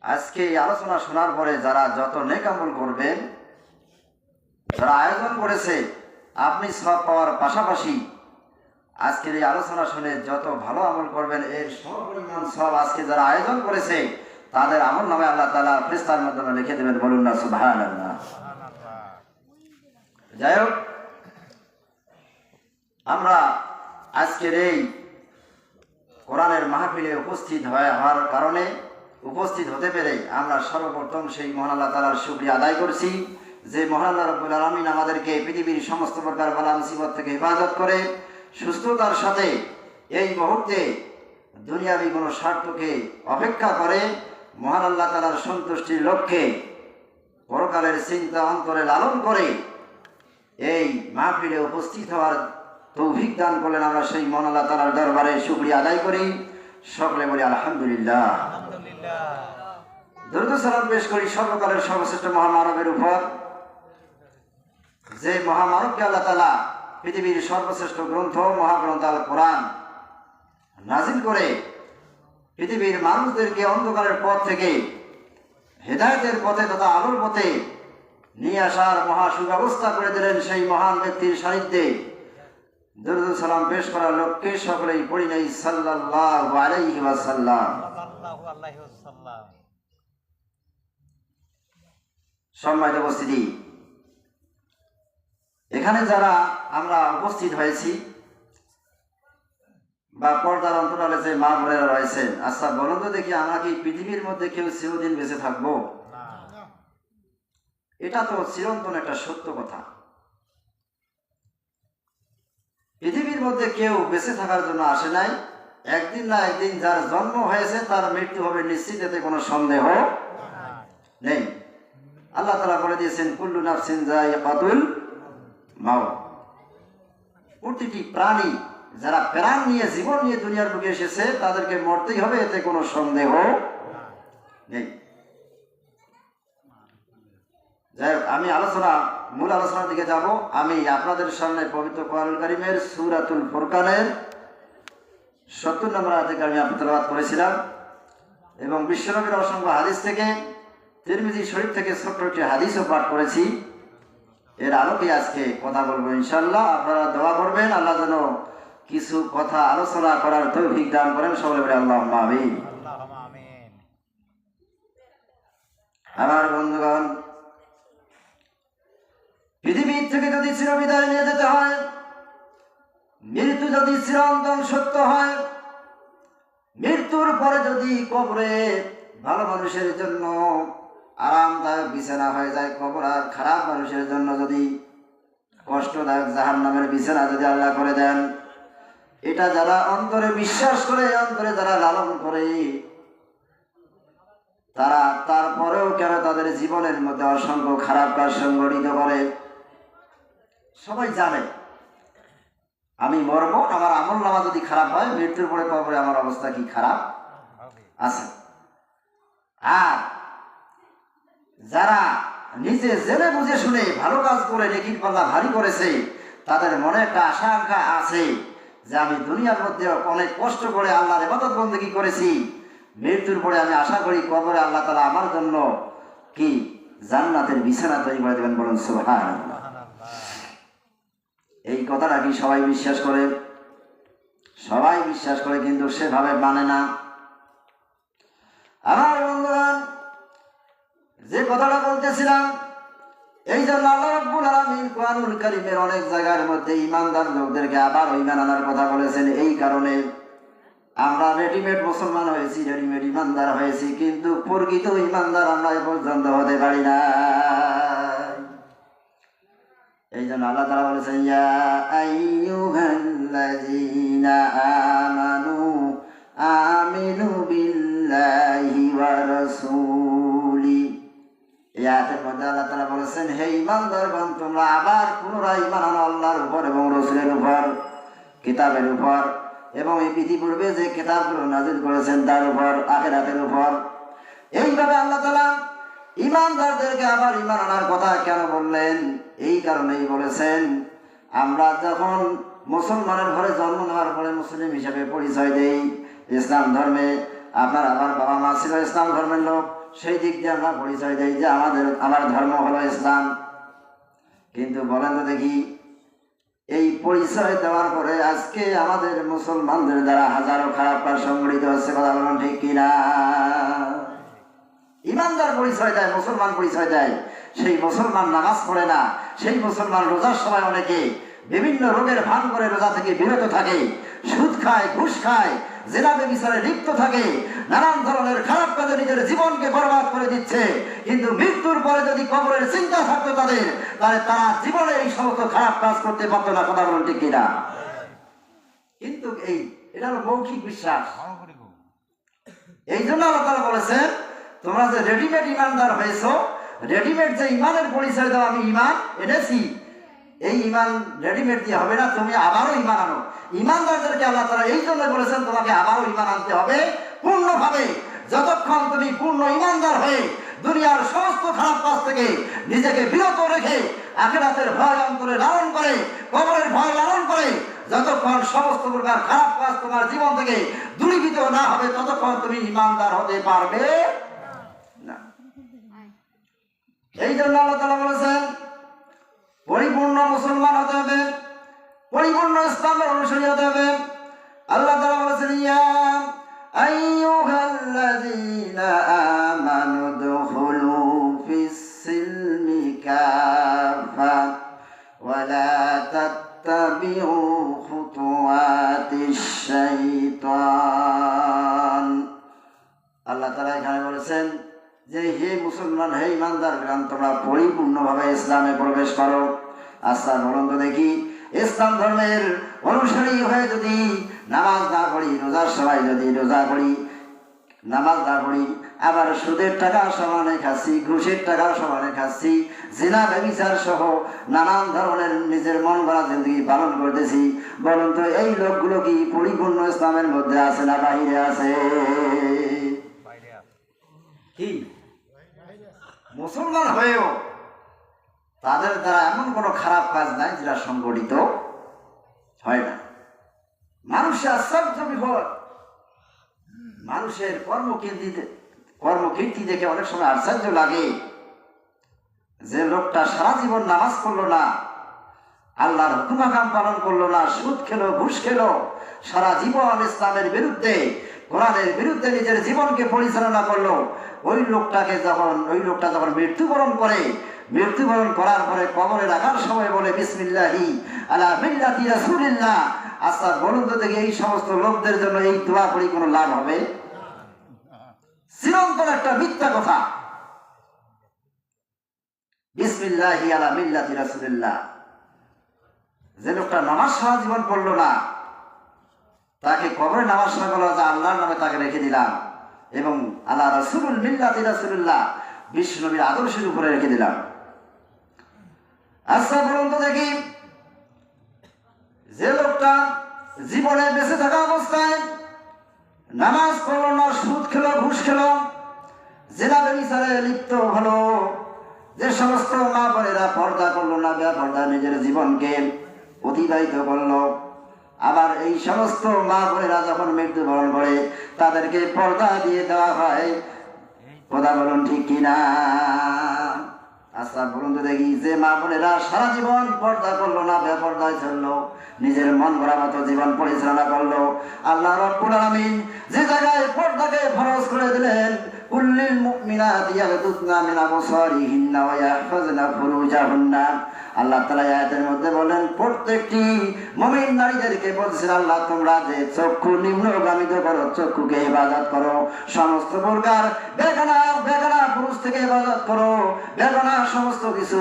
আজকে এই আলোচনা শোনার পরে যারা যত নেক আমল করবেন, যারা আয়োজন করেছে, আপনি সব পাওয়ার পাশাপাশি আজকের এই আলোচনা শুনে যত ভালো আমল করবেন এর সমপরিমাণ সব আজকে যারা আয়োজন করেছে তাদের আমল নামে আল্লাহ তাআলা ফেরেশতার মাধ্যমে লিখে দেবেন। বলুন না সুবহানাল্লাহ। যাই হোক, আমরা আজকের এই কোরআনের মাহফিলে উপস্থিত হওয়ার কারণে, উপস্থিত হতে পেরে আমরা সর্বপ্রথম সেই মহান আল্লাহ তাআলার শুকরিয়া আদায় করছি যে মহান আল্লাহ রাব্বুল আলামিন আমাদেরকে পৃথিবীর সমস্ত প্রকার বালা মুসিবত থেকে হেফাজত করে সুস্থতার সাথে এই মুহূর্তে দুনিয়াবি কোনো স্বার্থকে অপেক্ষা করে মহান আল্লাহ তাআলার সন্তুষ্টির লক্ষ্যে পরকালের চিন্তা অন্তরে লালন করে এই মাহফিলে উপস্থিত হওয়ার তৌফিক দান করলেন। আমরা সেই মহান আল্লাহ তাআলার দরবারে শুকরিয়া আদায় করি, সকলে বলি আলহামদুলিল্লাহ। দরুদ সালাম পেশ করি সর্বকালের সর্বশ্রেষ্ঠ মহামানবের উপর, যে মহামানবকে আল্লাহ তাআলা পৃথিবীর সর্বশ্রেষ্ঠ গ্রন্থ মহাগ্রন্থ আল কোরআন নাজিল করে পৃথিবীর মানুষদেরকে অন্ধকারের পথ থেকে হেদায়েতের পথে তথা আলোর পথে নিয়ে আসার মহা সুব্যবস্থা করে দিলেন। সেই মহান ব্যক্তির সান্নিধ্যে দরুদ সালাম পেশ করার লক্ষ্যে সকলেই পড়ি নাই সাল্লাল্লাহু আলাইহি ওয়াসাল্লাম। সম্মানিত উপস্থিতি, এখানে যারা আমরা উপস্থিত হয়েছি বা পর্দার অন্তরালে যে মা বোনেরা রয়েছেন, আচ্ছা বলুন তো দেখি, আমরা কি পৃথিবীর মধ্যে কেউ চিরদিন বেঁচে থাকবো? এটা তো চিরন্তন একটা সত্য কথা। পৃথিবীর মধ্যে কেউ বেঁচে থাকার জন্য আসে নাই। একদিন না একদিন যার জন্ম হয়েছে তার মৃত্যু হবে নিশ্চিত, এতে কোনো সন্দেহ নেই। আল্লাহ তাআলা বলে দিয়েছেন কুল্লু নাফসিন যায়িকাতুল মাউত। প্রতিটি প্রাণী যারা প্রাণ নিয়ে জীবন নিয়ে দুনিয়ার বুকে এসেছে তাদেরকে মরতেই হবে, এতে কোনো সন্দেহ নেই। যাই হোক, আমি মূল আলোচনার দিকে যাব। আমি আপনাদের সামনে পবিত্র কোরআনুল কারীমের সূরাতুল ফুরকানের 70 নম্বর আয়াত থেকে আমি তেলাওয়াত করেছিলাম এবং বিশ্বনবীর অসংখ্য হাদিস থেকে, তিরমিজি শরীফ থেকে ছোট্ট একটি হাদিসও পাঠ করেছি। এর আলোকে আজকে কথা বলবো ইনশাআল্লাহ। আপনারা দোয়া করবেন আল্লাহ যেন কিছু কথা আলোচনা করার তৌফিক দান করেন। সকলে বলে আল্লাহুম্মা আমিন। আমার বন্ধুগণ, পৃথিবীর থেকে যদি চিরবিদায় নিয়ে যেতে হয়, মৃত্যু যদি চিরন্তন সত্য হয়, মৃত্যুর পরে যদি কবরে ভালো মানুষের জন্য আরামদায়ক বিছানা হয়ে যায়, কবর আর খারাপ মানুষের জন্য যদি কষ্টদায়ক জাহান্নামের বিছানা যদি আল্লাহ করে দেন, এটা যারা অন্তরে বিশ্বাস করে, অন্তরে যারা লালন করে, তারা তারপরেও কেন তাদের জীবনের মধ্যে অসংখ্য খারাপ কাজ সংগঠিত করে? সবাই জানে আমি মরবো, আমার আমল নামা যদি খারাপ হয়, মৃত্যুর পরে কবরে আমার অবস্থা কি খারাপ আছে। আর যারা নিজে জেনে বুঝে শুনে ভালো কাজ করে নেকির পাল্লা ভারী করেছে, তাদের মনে একটা আশা আকাঙ্ক্ষা আছে যে আমি দুনিয়ার মধ্যে অনেক কষ্ট করে আল্লাহর ইবাদত বন্দেগী করেছি, মৃত্যুর পরে আমি আশা করি কবরে আল্লাহ তাআলা আমার জন্য কি জান্নাতের বিছানা তৈরি করে দেবেন। বলুন সুবহানাল্লাহ। এই কথাটা কি সবাই বিশ্বাস করে? সবাই বিশ্বাস করে, কিন্তু সেভাবে মানে না। আমার বন্ধুগণ, যে কথাটা বলতেছিলাম, এই জন্য আল্লাহ রাব্বুল আলামিন কোরআনুল কারীমের অনেক জায়গার মধ্যে ঈমানদার লোকদেরকে আবার ঈমান আনার কথা বলেছেন। এই কারণে আমরা রেডিমেড মুসলমান হয়েছি, রেডিমেড ঈমানদার হয়েছি, কিন্তু প্রকৃত ঈমানদার আমরা এ পর্যন্ত হতে পারি না। এই জন্য আল্লাহ তাআলা বলেছেন ইয়া আইয়ুহাল্লাযীনা আমানু আমিনু বিল্লাহি ওয়া রাসূলি। এই আয়াতের মধ্যে আল্লাহ তাআলা বলেছেন, হে ঈমানদারগণ, তোমরা আবার পুনরায় ঈমান আনো আল্লাহর উপর এবং রাসূলের উপর, কিতাবের উপর, এবং এই পৃথিবীপূর্বে যে কিতাবগুলো নাযিল করেছেন তার উপর, আখিরাতের উপর। এইভাবে আল্লাহ তাআলা ঈমানদারদেরকে আবার ঈমান আনার কথা কেন বললেন? এই কারণেই বলেছেন, আমরা যখন মুসলমানের ঘরে জন্ম নেওয়ার পরে মুসলিম হিসেবে পরিচয় দেই, ইসলাম ধর্মে, আপনার আমার বাবা মা ছিল ইসলাম ধর্মের লোক, সেই দিক দিয়ে আমরা পরিচয় দেই যে আমার ধর্ম হলো ইসলাম। কিন্তু বলেন তো দেখি, এই পরিচয় দেওয়ার পরে আজকে আমাদের মুসলমানদের দ্বারা হাজারো খারাপ কাজ সংঘটিত হচ্ছে, কথা বলুন ঠিক কিনা? ইমানদার পরিচয় দেয়, মুসলমান পরিচয় দেয়, সেই মুসলমান নামাজ পড়ে না, সেই মুসলমান রোজার সময় অনেকে বিভিন্ন রোগের ভান করে রোজা থেকে বিরত থাকে, সুদ খায়, ঘুষ খায়, জেনা ব্যভিচারে লিপ্ত থাকে, নানান ধরনের খারাপ কাজে নিজের জীবনকে বরবাদ করে দিচ্ছে। কিন্তু মৃত্যুর পরে যদি কবরের চিন্তা থাকতো তাদের, তাহলে তারা জীবনে এই সমস্ত খারাপ কাজ করতে পারতো না, কথা বলুন ঠিক কিনা? কিন্তু এটা হলো মৌখিক বিশ্বাস। এই জন্য আল্লাহ তাআলা বলেছেন, তোমরা যে রেডিমেড ইমানদার হয়েছো, রেডিমেড যে ইমানের পরিচয় দাও আমি ইমান এনেছি, এই ইমান রেডিমেড দিয়ে হবে না, তুমি আবারও ইমান আনো। ইমানদারদেরকে আল্লাহ তাআলা এই জন্য বলেছেন তোমাকে আবারও ইমান আনতে হবে পূর্ণভাবে। যতক্ষণ তুমি পূর্ণ ইমানদার হয়ে দুনিয়ার সমস্ত খারাপ কাজ থেকে নিজেকে বিরত রেখে আখিরাতের ভয় অন্তরে লালন করে, কবরের ভয় লালন করে, যতক্ষণ সমস্ত প্রকার খারাপ কাজ তোমার জীবন থেকে দূরীভূত না হবে, ততক্ষণ তুমি ইমানদার হতে পারবে না। এই জন্য আল্লাহ তাআলা বলেছেন পরিপূর্ণ মুসলমান হতে হবে, পরিপূর্ণ ইসলামের অনুসারী হতে হবে। আল্লাহ তাআলা বলেছেন, ইয়া আইয়ুহাল্লাযীনা আমানু দুখুলু ফিস-সিলমি কাফা ওয়া লা তাত্তাবিউ খুতুওয়াতিশ শাইতান। আল্লাহ তাআলা এখানে বলেছেন যে হে মুসলমান, হে ইমানদার, তোমরা পরিপূর্ণভাবে ইসলামে প্রবেশ করো। আচ্ছা বলুন তো দেখি, ইসলাম ধর্মের অনুসারী হয়ে যদি নামাজ না পড়ি, রোজার সময় যদি রোজা করি, নামাজ না পড়ি, আবার সুদের টাকা সমানে খাচ্ছি, ঘুষের টাকা সমানে খাচ্ছি, জিনা ব্যভিচার সহ নানান ধরনের নিজের মন গড়া জিন্দগি পালন করতেছি, বলুন তো এই লোকগুলো কি পরিপূর্ণ ইসলামের মধ্যে আছে না বাহিরে আছে? কি মুসলমান হয়েও তাদের দ্বারা এমন কোনো খারাপ কাজ নাই যেটা সংগঠিত হয় না। মানুষের আশ্চর্য বিপদ, মানুষের কর্মকীর্তি দেখে অনেক সময় আশ্চর্য লাগে যে লোকটা সারা জীবন নামাজ পড়লো না, আল্লাহর হুকুম আহকাম পালন করলো না, সুদ খেলো, ঘুষ খেলো, সারা জীবন ইসলামের বিরুদ্ধে, কোরআনের বিরুদ্ধে নিজের জীবনকে পরিচালনা করলো। ওই লোকটা যখন মৃত্যুবরণ করে, মৃত্যুবরণ করার পরে কবরে রাখার সময় বলে বিসমিল্লাহি আলা মিল্লাতি রাসূলিল্লাহ। আচ্ছা বলুন তো দেখি, এই সমস্ত লোকদের জন্য এই দোয়া করি কোনো লাভ হবে? চিরন্তন একটা মিথ্যা কথা। বিসমিল্লাহি আলা মিল্লাতি রাসূলিল্লাহ, যে লোকটা নামাজ সারা জীবন পড়লো না, তাকে কবরে নামাজ সময় বলা যে আল্লাহর নামে তাকে রেখে দিলাম, এবং আলা রাসূলুল মিল্লাতি রাসূলিল্লাহ, বিশ্ব নবীর আদর্শের উপরে রেখে দিলাম। আচ্ছা বলুন তো দেখি, যে লোকটা জীবনে বেঁচে থাকা অবস্থায় নামাজ পড়লো না, সুদ খেলো, ঘুষ খেলো, জিনা ব্যভিচারে লিপ্ত হলো, যে সমস্ত মা বোনেরা পর্দা করলো না, বেপর্দা নিজের জীবনকে অতিবাহিত করলো, আবার এই সমস্ত মা বোনেরা যখন মৃত্যুবরণ করে তাদেরকে পর্দা দিয়ে দেওয়া হয়, কথা বলুন ঠিক কিনা? আচ্ছা বলুন তো দেখি, যে মা বোনেরা সারা জীবন পর্দা করলো না, বেপর্দায় চললো, নিজের মন গড়া মতো জীবন পরিচালনা করলো, আল্লাহ রাব্বুল আলামিন যে জায়গায় পর্দাকে ফরজ করে দিলেন, কুল্লিল মুমিনাতি ইয়াগদুদনা মিন আবসারিহিন্না ওয়া ইয়াহফাজনা ফুরুজাহুন্না, আল্লাহ তাআলা আয়াতের মধ্যে বলেন প্রত্যেকটি মুমিন নারীদেরকে বলছেন, আল্লাহ তোমরা যে চক্ষু নিম্নগামিত করো, চক্ষুকে ইবাদত করো, সমস্ত প্রকার বেগানা পুরুষ থেকে ইবাদত করো, বেগানা সমস্ত কিছু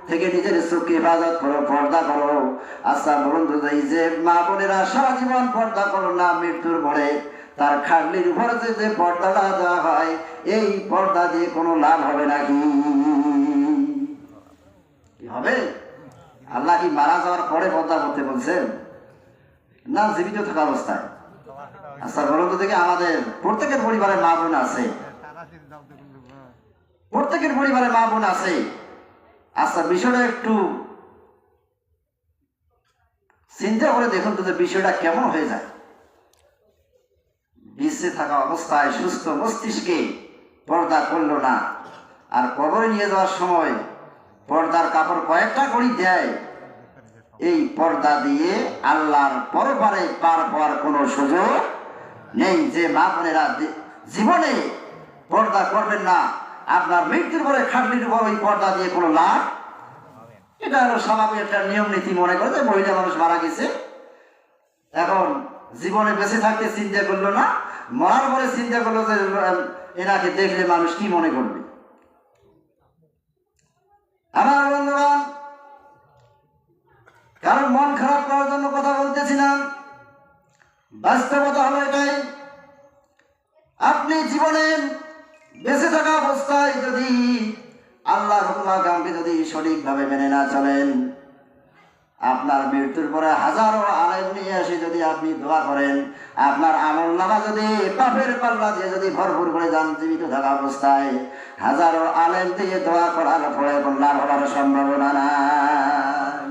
থেকে নিজের চোখকে ইবাদত করো, পর্দা করো। আচ্ছা বলুন তো, এই যে মা বোনেরা সারা জীবন পর্দা করো না, মৃত্যুর পরে তার খাটলির উপরে যে পর্দাটা দেওয়া হয়, এই পর্দা দিয়ে কোনো লাভ হবে নাকি? হবে? আল্লাহ কি মারা যাওয়ার পরে পর্দা করতে বলছেন না জীবিত থাকা অবস্থায়? আচ্ছা বলুন তো দেখি, আমাদের প্রত্যেকের পরিবারে মা বোন আছে, প্রত্যেকের পরিবারে মা বোন আছে। আচ্ছা বিষয়টা একটু চিন্তা করে দেখুন তো, বিষয়টা কেমন হয়ে যায়। বেঁচে থাকা অবস্থায় সুস্থ মস্তিষ্কে পর্দা করলো না। আর কবরে নিয়ে যাওয়ার সময় পর্দার কাপড় কয়েকটা করে দেয়। এই পর্দা দিয়ে আল্লাহর পরপারে পার পাওয়ার কোনো সুযোগ নেই। যে মা বোনেরা জীবনে পর্দা করবেন না, আপনার মৃত্যুর পরে খাটলির উপর ওই পর্দা দিয়ে কোনো লাভ, এটা হলো স্বাভাবিক একটা নিয়ম নীতি। মনে করে যে মহিলা মানুষ মারা গেছে, এখন জীবনে বেঁচে থাকতে চিন্তা করলো না, মরার পরে চিন্তা করলো যে এনাকে দেখলে মানুষ কি মনে করবে। আমার বন্ধুগণ, কারণ মন খারাপ করার জন্য কথা বলতেছি না, বাস্তবতা হলো এটাই। আপনি জীবনে বেঁচে থাকা অবস্থায় যদি আল্লাহর হুকুমাকামকে যদি সঠিকভাবে মেনে না চলেন, আপনার মৃত্যুর পরে হাজারো আলেম নিয়ে এসে যদি আপনি দোয়া করেন, আপনার আমল নামা যদি পাপের পাল্লা দিয়ে যদি ভরপুর করে যান, জীবিত থাকা অবস্থায় হাজারো আলেম দিয়ে দোয়া করার পরে লাভ হওয়ার সম্ভাবনা নাই।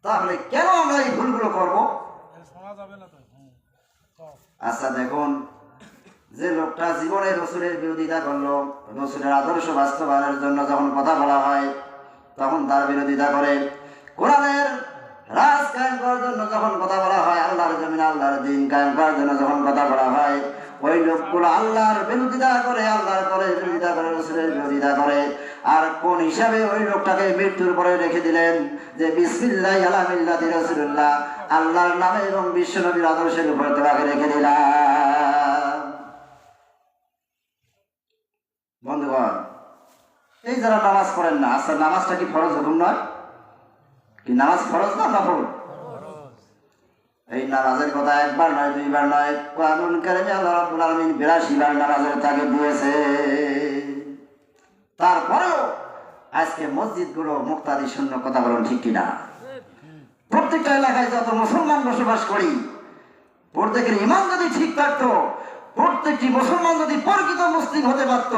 তাহলে কেন আমরা এই ভুলগুলো করবো? আচ্ছা দেখুন, যে লোকটা জীবনে রসুলের বিরোধিতা করলো, রসুলের আদর্শ বাস্তবায়নের জন্য যখন কথা বলা হয় তখন তার বিরোধিতা করে। কোরআনের রাজ কায়েম করার জন্য যখন কথা বলা হয়, আল্লাহর জমিন আল্লাহর দিন কায়েম করার জন্য যখন কথা বলা হয়, ওই লোকগুলো আল্লাহর বিরোধিতা করে, আল্লাহর করে বিরোধিতা করে, রসুলের বিরোধিতা করে। আর কোন হিসাবে ওই লোকটাকে মৃত্যুর পরে রেখে দিলেন যে বিসমিল্লাহি আলা মিল্লাতি রাসূলুল্লাহ, আল্লাহর নামে এবং বিশ্বনবীর আদর্শের উপর তাকে রেখে দিলাম। বন্ধুগণ, এই যারা নামাজ পড়েন না, আচ্ছা নামাজটা কি ফরজ হুকুম নয়? কি নামাজ ফরজ না নফল? এই নামাজের কথা একবার নয়, দুইবার নয়, কোরআনুল কারীমে আল্লাহ রাব্বুল আলামিন 82 বার নামাজের তাগিদ দিয়েছে। তারপরেও আজকে মসজিদগুলো মুক্তাদি শূন্য, কথা বলুন ঠিক কিনা? প্রত্যেকটা এলাকায় যত মুসলমান বসবাস করি, প্রত্যেকের ঈমান যদি ঠিক থাকতো, প্রত্যেকটি মুসলমান যদি প্রকৃত মুসলিম হতে পারত,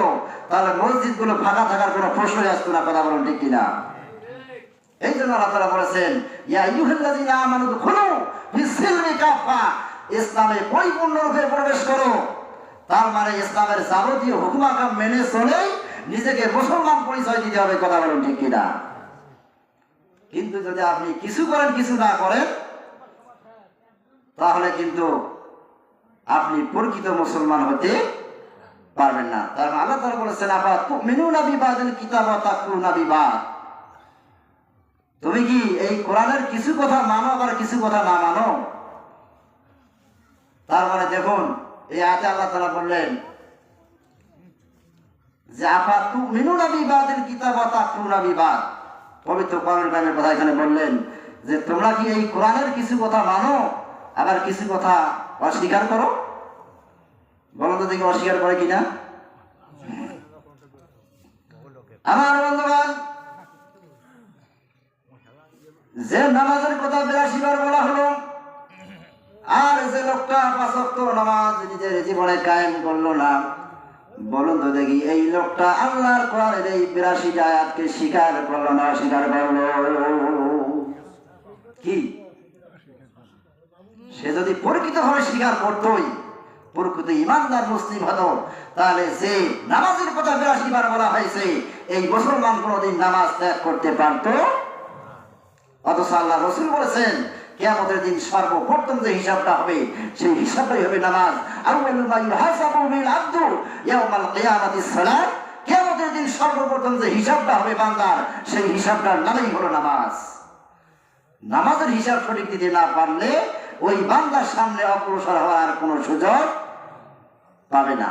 তাহলে মসজিদগুলো ফাঁকা থাকার কোনো প্রশ্নই আসতো না, কথা বলুন ঠিক কিনা? এই জন্য আল্লাহ তাআলা বলেছেন, ইয়া আইয়ুহাল্লাযীনা আমানু দুখুলু ফিস-সিলমি কাফা, ইসলামে পরিপূর্ণরূপে প্রবেশ করো। তার মানে ইসলামের যাবতীয় হুকুম আহকাম মেনে চলে নিজেকে মুসলমান পরিচয় দিতে হবে, কথা বলুন ঠিক কিনা? কিন্তু যদি আপনি কিছু করেন কিছু না করেন, তাহলে কিন্তু আপনি প্রকৃত মুসলমান হতে পারবেন না। তার আল্লাহ তাআলা বলেছেন, আফা তুমিনুনা বিবাদিল কিতাব ওয়া তাকফুরুনা বিবাদ, তুমি কি এই কোরআনের কিছু কথা মানো আবার কিছু কথা না মানো? তার মানে দেখুন, এই আয়াতে আল্লাহ তাআলা বললেন যে আফা তুমিনুনা বিবাদিল কিতাব ওয়া তাকফুরুনা বিবাদ, পবিত্র কোরআনের কথা এখানে বললেন যে তোমরা কি এই কোরআনের কিছু কথা মানো আবার কিছু কথা অস্বীকার করো? বলো তো দেখি অস্বীকার করে কিনা? আমার বন্ধুগণ, যে নামাজের কথা 82 বার বলা হলো, আর যে লোকটা 5 ওয়াক্ত নামাজ নিজের জীবনে কায়েম করলো না, বলুন তো দেখি এই লোকটা আল্লাহর কোরআনের এই 82টা আয়াতকে স্বীকার করলো না অস্বীকার করলো? কি সে যদি প্রকৃতভাবে স্বীকার করতোই, প্রকৃত ইমানদার মুসলিম হতো, তাহলে যে নামাজের কথা 82 বার বলা হয়েছে, এই মুসলমান কোনদিন নামাজ ত্যাগ করতে পারত? অথচ আল্লাহ রাসূল বলেছেন, কিয়ামতের দিন সর্বপ্রথম যে হিসাবটা হবে সেই হিসাবটাই হবে নামাজ। আউয়ালু মা ইউহাসাবু বিল আবদু ইয়াউমাল কিয়ামাতিস সালাত, কিয়ামতের দিন সর্বপ্রথম যে হিসাবটা হবে বান্দার, সেই হিসাবটার নামই হলো নামাজ। নামাজের হিসাব সঠিক দিতে না পারলে ওই বান্দার সামনে অগ্রসর হওয়ার কোনো সুযোগ পাবে না।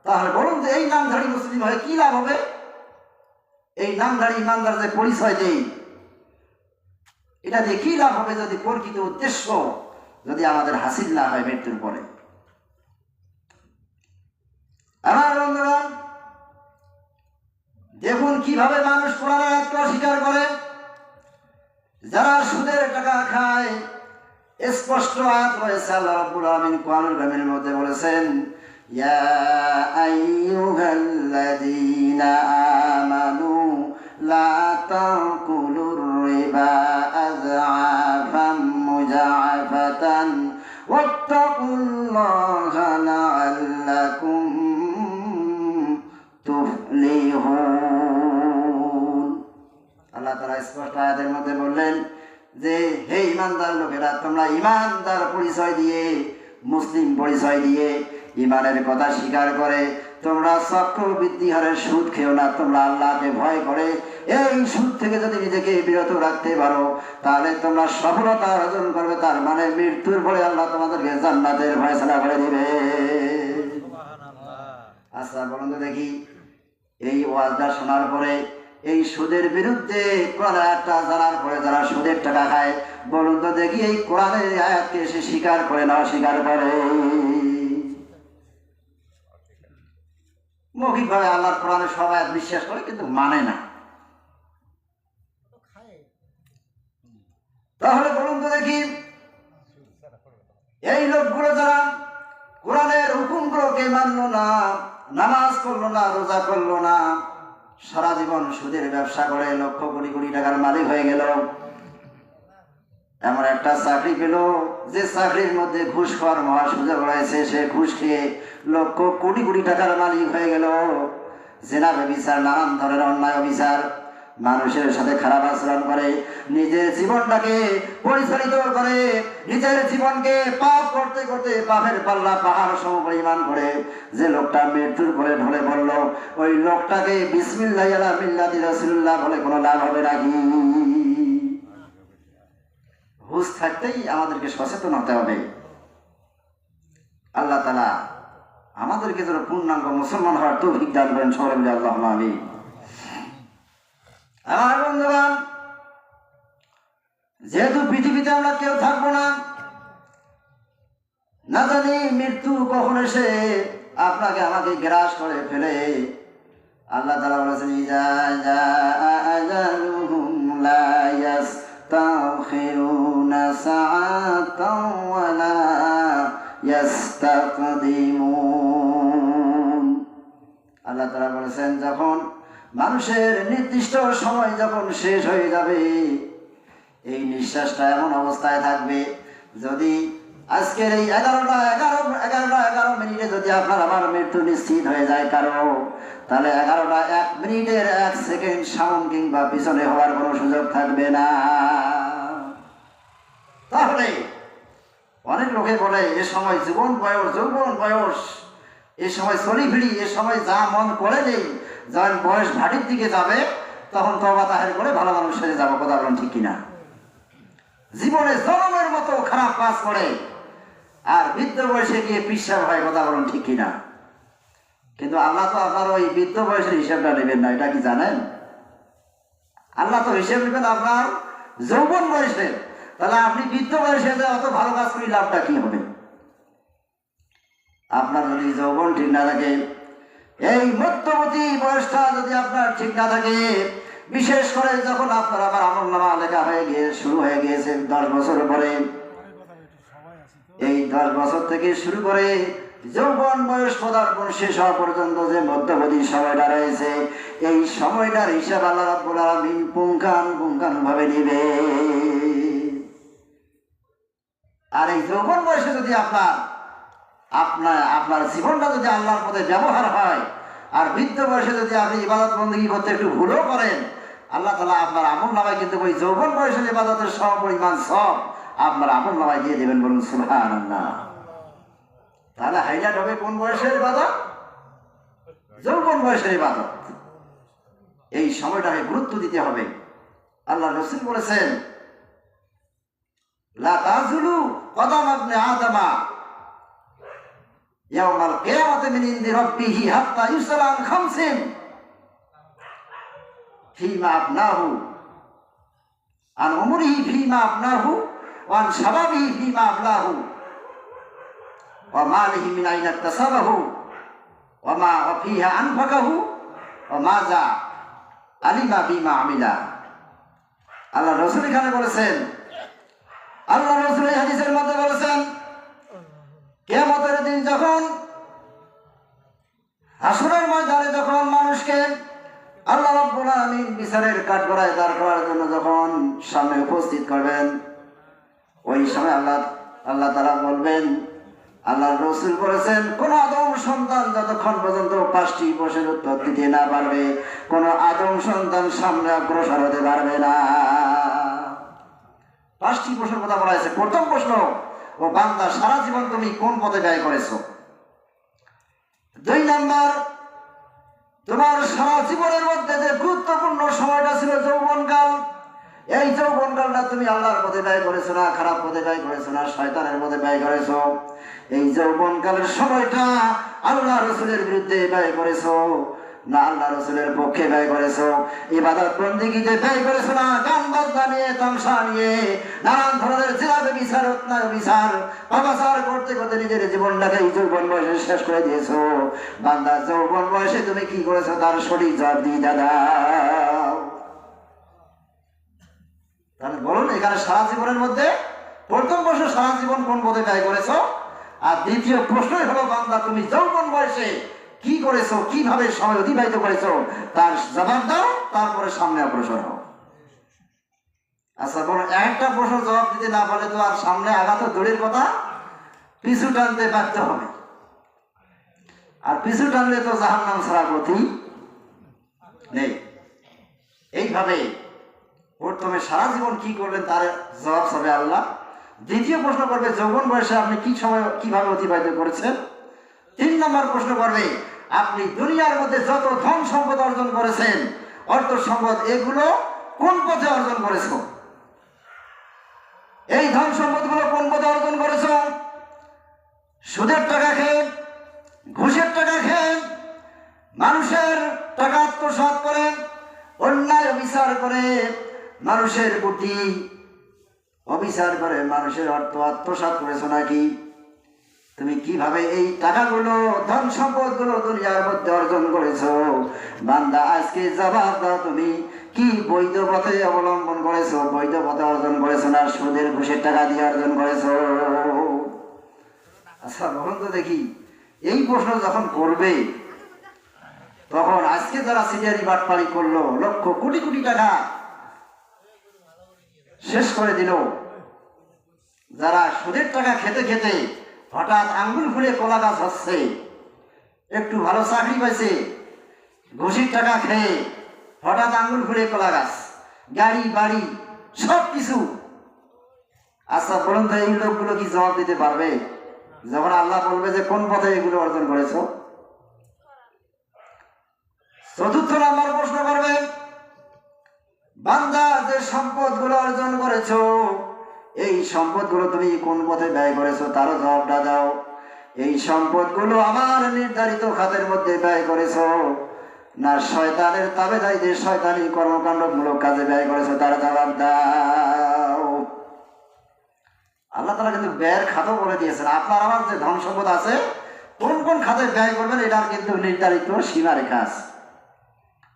তাহলে বলুন যে এই নামধারী মুসলিম হয়ে কি লাভ হবে? এই নামধারী ইমানদার যে পরিচয় দেই, এটা দিয়ে কি লাভ হবে যদি প্রকৃত উদ্দেশ্য যদি আমাদের হাসিল না হয় মৃত্যুর পরে? আমার বন্ধুরা, দেখুন কিভাবে মানুষ কোরআনের আয়াতকে অস্বীকার করে। যারা সুদের টাকা খায়, স্পষ্ট আয়াত রয়েছে, আল্লাহ রাব্বুল আলামিন কোরআনুল কারীমের মধ্যে বলেছেন, ইয়া আইয়ুহাল্লাযীনা আমানু লা তাকুলুর রিবা আযআফাম মুযাআফাতান ওয়াত্তাকুল্লাহা লাআল্লাকুম লাআল্লাকুম তুফলিহুন। আল্লাহ তাআলা স্পষ্ট আয়াতের মধ্যে বললেন যে হে ঈমানদার লোকেরা, তোমরা ঈমানদার পরিচয় দিয়ে, মুসলিম পরিচয় দিয়ে, ঈমানের কথা স্বীকার করে তোমরা চক্রবৃদ্ধি হারে সুদ খেও না। তোমরা আল্লাহকে ভয় করে এই সুদ থেকে যদি নিজেকে বিরত রাখতে পারো, তাহলে তোমরা সফলতা অর্জন করবে। তার মানে মৃত্যুর পরে আল্লাহ তোমাদেরকে জান্নাতের ফয়সালা করে দিবে। আচ্ছা বলুন তো দেখি, এই ওয়াজটা শোনার পরে, এই সুদের বিরুদ্ধে কোরআন আয়াতটা জানার পরে যারা সুদের টাকা খায়, বলুন তো দেখি এই কোরআনের আয়াতকে সে স্বীকার করে না অস্বীকার করে? মৌখিকভাবে আল্লাহর কোরআনের সব আয়াত বিশ্বাস করে, কিন্তু মানে না। তাহলে বলুন তো দেখি, এই লোকগুলো যারা কোরআনের হুকুমগুলোকে মানলো না, নামাজ করলো না, রোজা করলো না, সারা জীবন সুদের ব্যবসা করে লক্ষ কোটি কোটি টাকার মালিক হয়ে গেল, এমন একটা চাকরি পেল যে চাকরির মধ্যে ঘুষ খাওয়ার মহা সুযোগ রয়েছে, সে ঘুষ খেয়ে লক্ষ কোটি কোটি টাকার মালিক হয়ে গেল। জেনা ব্যভিচার, নানান ধরনের অন্যায় অবিচার, মানুষের সাথে খারাপ আচরণ করে, নিজের জীবনটাকে পরিচালিত করে, নিজের জীবনকে পাপ করতে করতে পাপের পাল্লা পাহাড় সমপরিমাণ করে যে লোকটা মৃত্যুর পরে ঢলে পড়ল, ওই লোকটাকে বিসমিল্লাহি আলা মিল্লাতি রাসূলুল্লাহ বলে কোনো লাভ হবে নাকি? হুঁশ থাকতেই আমাদেরকে সচেতন হতে হবে। আল্লাহ তাআলা আমাদেরকে যেন পূর্ণাঙ্গ মুসলমান হওয়ার তৌফিক দান করেন, সকলে মিলে আল্লাহুম্মা আমিন। আমার বন্ধুগণ, যেহেতু পৃথিবীতে আমরা কেউ থাকবো না, না জানি মৃত্যু কখন এসে আপনাকে আমাকে গ্রাস করে ফেলে। আল্লাহ তাআলা বলেছেন ইজা জাআ আজালুহুম লা ইস্তাখিরুনা সাআতাও ওয়া লা ইস্তাকদিমুন। আল্লাহ তাআলা বলেছেন যখন মানুষের নির্দিষ্ট সময় যখন শেষ হয়ে যাবে, এই নিঃশ্বাসটা এমন অবস্থায় থাকবে, যদি আজকের এই 11টা 11 যদি আপনার আমার মৃত্যু নিশ্চিত হয়ে যায় কারো, তাহলে 11টা 1 মিনিটের 1 সেকেন্ড সামন কিংবা পিছনে হওয়ার কোনো সুযোগ থাকবে না। তাহলে অনেক লোকে বলে এ সময় যৌবন বয়স, এ সময় চলি ফিরি, এ সময় যা মন করে নেই, যখন বয়স ভাটির দিকে যাবে তখন তওবা তাহের করে ভালো মানুষ সেজে যাবো। কথা বলেন ঠিক কিনা? জীবনে জনমের মতো খারাপ কাজ করে আর বৃদ্ধ বয়সে গিয়ে পিসাব হয়। কথা বলেন ঠিক কিনা? কিন্তু আল্লাহ তো আপনার ওই বৃদ্ধ বয়সের হিসাবটা নেবেন না, এটা কি জানেন? আল্লাহ তো হিসাব নেবেন আপনার যৌবন বয়সে। তাহলে আপনি বৃদ্ধ বয়সে অত ভালো কাজ করি লাভটা কি হবে? আপনার যদি যৌবন ঠিক না থাকে, এই মধ্যবর্তী বয়সটা যদি আপনার ঠিক না থাকে, বিশেষ করে যখন আপনার আমার আমলনামা লেখা শুরু হয়ে গিয়েছে 10 বছর পরে, এই 10 বছর থেকে শুরু করে যৌবন বয়স পদার্পণ শেষ হওয়া পর্যন্ত যে মধ্যবর্তী সময়টা রয়েছে, এই সময়টার হিসাব আল্লাহ রাব্বুল আলামিন পুঙ্খানুপুঙ্খানুভাবে নেবে। আর এই যৌবন বয়সে যদি আপনার জীবনটা যদি আল্লাহর পথে ব্যবহার হয়, আর বৃদ্ধ বয়সে যদি আপনি ইবাদত বন্দেগী করতে একটু ভুলও করেন, আল্লাহ তাআলা আপনার আমলনামায় কিন্তু ওই যৌবন বয়সের ইবাদতের সমপরিমাণ সব আপনার আমলনামায় দিয়ে দেবেন। বলুন সুবহানাল্লাহ। তাহলে হাইলাইট হবে কোন বয়সের ইবাদত? যৌবন বয়সের ইবাদত। এই সময়টাকে গুরুত্ব দিতে হবে। আল্লাহ রাসূল বলেছেন লা তাজুলু কদাম ইবনে আদমা ইয়াউমাল কিয়ামাতি মিন ইনদি রাব্বিহি হাত্তা ইউসাল আন খামসিন ফীমা আবনাহু আন উমরিহি ফীমা আবনাহু ওয়া আন শাবাবিহি ফীমা আবলাহু ওয়া মালিহি মিন আইনা ইকতাসাবাহু ওয়া মা ফীহা আনফাকাহু ওয়া মাজা আলিমা বিমা আমিলা। আল্লাহ রাসূল এখানে বলেছেন, আল্লাহ রাসূল এই হাদিসের মধ্যে বলেছেন, কিয়ামতের দিন যখন হাসরের ময়দানে যখন মানুষকে আল্লাহ রাব্বুল আলামিন বিচারের কাঠগড়ায় দাঁড় করার জন্য যখন সামনে উপস্থিত করবেন, ওই সময় আল্লাহ তাআলা বলবেন, আল্লাহ রসুল বলেছেন, কোন আদম সন্তান যতক্ষণ পর্যন্ত 5টি প্রশ্নের উত্তর দিতে না পারবে, কোন আদম সন্তান সামনে অগ্রসর হতে পারবে না। 5টি প্রশ্নের কথা বলা হয়েছে। প্রথম প্রশ্ন, ও বান্দা সারা জীবন তুমি কোন পথে ব্যয় করেছো? 2 নাম্বার, তোমার সারা জীবনের মধ্যে যে গুরুত্বপূর্ণ সময়টা ছিল যৌবনকাল, এই যৌবনকালটা তুমি আল্লাহর পথে ব্যয় করেছো না খারাপ পথে ব্যয় করেছো না শয়তানের পথে ব্যয় করেছো? এই যৌবনকালের সময়টা আল্লাহ রসুলের বিরুদ্ধে ব্যয় করেছো না আল্লাহ রসুলের পক্ষে ব্যয় করেছো? ইবাদত বন্দেগীতে ব্যয় করেছো না গান বাজনা নিয়ে, তামসা নিয়ে, নানান ধরনের জিলাপি বিচার, রত্নার বিচার, পাপাচার করতে করতে নিজের জীবনটাকে এই যৌবন বয়সে শেষ করে দিয়েছো? বান্দা, যৌবন বয়সে তুমি কি করেছো তার সঠিক জবাব দিয়ে দাদা। তাহলে বলুন, এখানে সারা জীবনের মধ্যে প্রথম প্রশ্ন সারা জীবন কোন পথে ব্যয় করেছো, আর দ্বিতীয় প্রশ্নই হলো বান্দা তুমি যৌবন বয়সে কি করেছো, কিভাবে সময় অতিবাহিত করেছো তার জবাব দাও, তারপরে সামনে অগ্রসর হও। আচ্ছা বলো, একটা প্রশ্ন জবাব দিতে না পারলে তো আর সামনে আগাতে দূরের কথা, পিছু টানতে বাধ্য হবে, আর পিছু টানলে তো জাহান্নাম ছাড়া গতি নেই। এইভাবে প্রথমে সারা জীবন কি করলেন তার জবাব হবে আল্লাহ। দ্বিতীয় প্রশ্ন করবে যৌবন বয়সে আপনি কি সময় কিভাবে অতিবাহিত করেছেন। 3 নম্বর প্রশ্ন করবে আপনি দুনিয়ার মধ্যে যত ধন সম্পদ অর্জন করেছেন, অর্থ সম্পদ, এগুলো কোন পথে অর্জন করেছ? এই ধন সম্পদগুলো কোন পথে অর্জন করেছ? সুদের টাকা খেয়ে, ঘুষের টাকা খেয়ে, মানুষের টাকা আত্মসাৎ করে, অন্যায় অবিচার করে, মানুষের প্রতি অবিচার করে মানুষের অর্থ আত্মসাৎ করেছো নাকি? তুমি কিভাবে এই টাকাগুলো, ধন সম্পদগুলো দুনিয়ার মধ্যে অর্জন করেছো? বান্দা, আজকে জবাব দাও, তুমি কি বৈধ পথে অবলম্বন করেছো, বৈধ পথে অর্জন করেছো না সুদের ঘুষের টাকা দিয়ে অর্জন করেছো? আচ্ছা বলুন তো দেখি, এই প্রশ্ন যখন করবে তখন আজকে যারা সিরিয়ারি বাটপাড়ি করলো, লক্ষ কোটি কোটি টাকা শেষ করে দিল, যারা সুদের টাকা খেতে খেতে হঠাৎ আঙ্গুল ফুলে কলা গাছ হচ্ছে, একটু ভালো চাকরি পাইছে, ঘুষির টাকা খেয়ে হঠাৎ আঙ্গুল ফুলে কলা গাছ, গাড়ি বাড়ি সব কিছু। আচ্ছা বলুন তো, এই লোকগুলো কি জবাব দিতে পারবে যখন আল্লাহ বলবে যে কোন পথে এগুলো অর্জন করেছো? 4র্থ নাম্বার প্রশ্ন করবে, বান্দা যে সম্পদগুলো অর্জন করেছো, এই সম্পদগুলো তুমি কোন পথে ব্যয় করেছো তারও জবাবটা দাও। এই সম্পদগুলো আমার নির্ধারিত খাতের মধ্যে ব্যয় করেছো না শয়তানের তাবেদারিতে শয়তানি কর্মকাণ্ডমূলক কাজে ব্যয় করেছো তার জবাব দাও। আল্লাহ তাআলা কিন্তু ব্যয়ের খাতও বলে দিয়েছেন। আপনার আমার যে ধন সম্পদ আছে, কোন কোন খাতে ব্যয় করবেন এটার কিন্তু নির্ধারিত সীমারেখা আছে।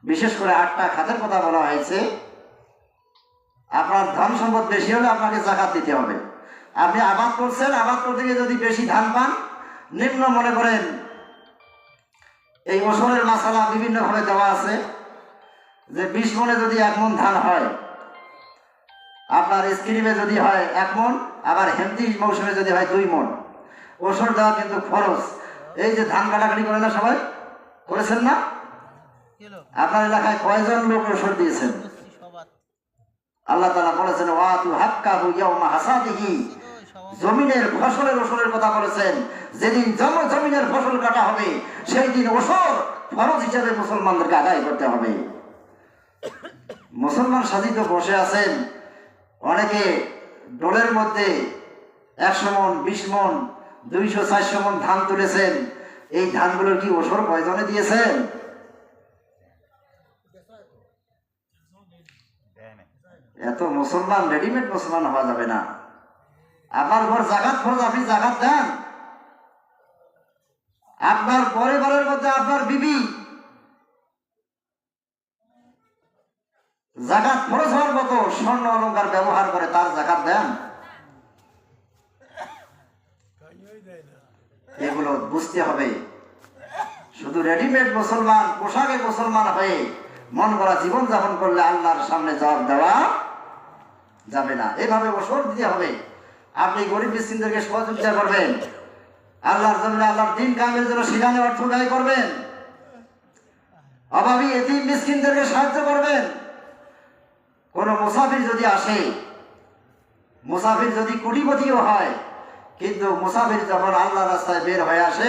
বিশেষ করে 8টা খাতের কথা বলা হয়েছে। আপনার ধন সম্পদ বেশি হলে আপনাকে যাকাত দিতে হবে। আপনি আবাদ করছেন, আবাদ করতে গিয়ে যদি বেশি ধান পান, নিম্ন মনে করেন এই ওসরের মাসালা বিভিন্নভাবে দেওয়া আছে যে 20 মনে যদি 1 মণ ধান হয়, আপনার স্ক্রিমে যদি হয় 1 মণ, আবার হেমতি মৌসুমে যদি হয় 2 মণ, ওসর দেওয়া কিন্তু খরচ। এই যে ধান কাটাকাটি করে না, সবাই করেছেন না? আপনার এলাকায় কয়জন লোক ওসর দিয়েছেন? আল্লাহ তাআলা বলেছেন ওয়াতু হাক্কাহু ইয়াওমা হাসাদিহি, জমিনের ফসলের ওসরের কথা বলেছেন। যেদিন জমিনের ফসল কাটা হবে সেই দিন ওসর ফরজ হিসেবে মুসলমানদেরকে আদায় করতে হবে। মুসলমান সাজিত বসে আছেন, অনেকে ডোলের মধ্যে 100 মণ, 20 মণ, 200, 400 মণ ধান তুলেছেন। এই ধানগুলোর কি ওসর কয়জনে দিয়েছেন? এত মুসলমান রেডিমেড মুসলমান হওয়া যাবে না। আপনার ঘর জাকাত ফরজ, আপনি জাকাত দেন। আপনার পরিবারের মধ্যে আপনার বিবি জাকাত ফরজ হওয়ার মতো স্বর্ণ অলংকার ব্যবহার করে, তার জাকাত দেন। এগুলো বুঝতে হবে। শুধু রেডিমেড মুসলমান, পোশাকে মুসলমান হয়ে মন করা জীবন যাপন করলে আল্লাহর সামনে জবাব দেওয়া যাবে না। এভাবে ওসর দিতে হবে। আপনি গরিব মিসকিনদেরকে সহযোগিতা করবেন, আল্লাহর জন্য, আল্লাহর দিন কায়েমের জন্য সেখানে অর্থ ব্যয় করবেন। অভাবী এতিম মিসকিনদেরকে সাহায্য করবেন। কোন মুসাফির যদি আসে, মুসাফির যদি কোটিপতিও হয়, কিন্তু মুসাফির যখন আল্লাহ রাস্তায় বের হয়ে আসে,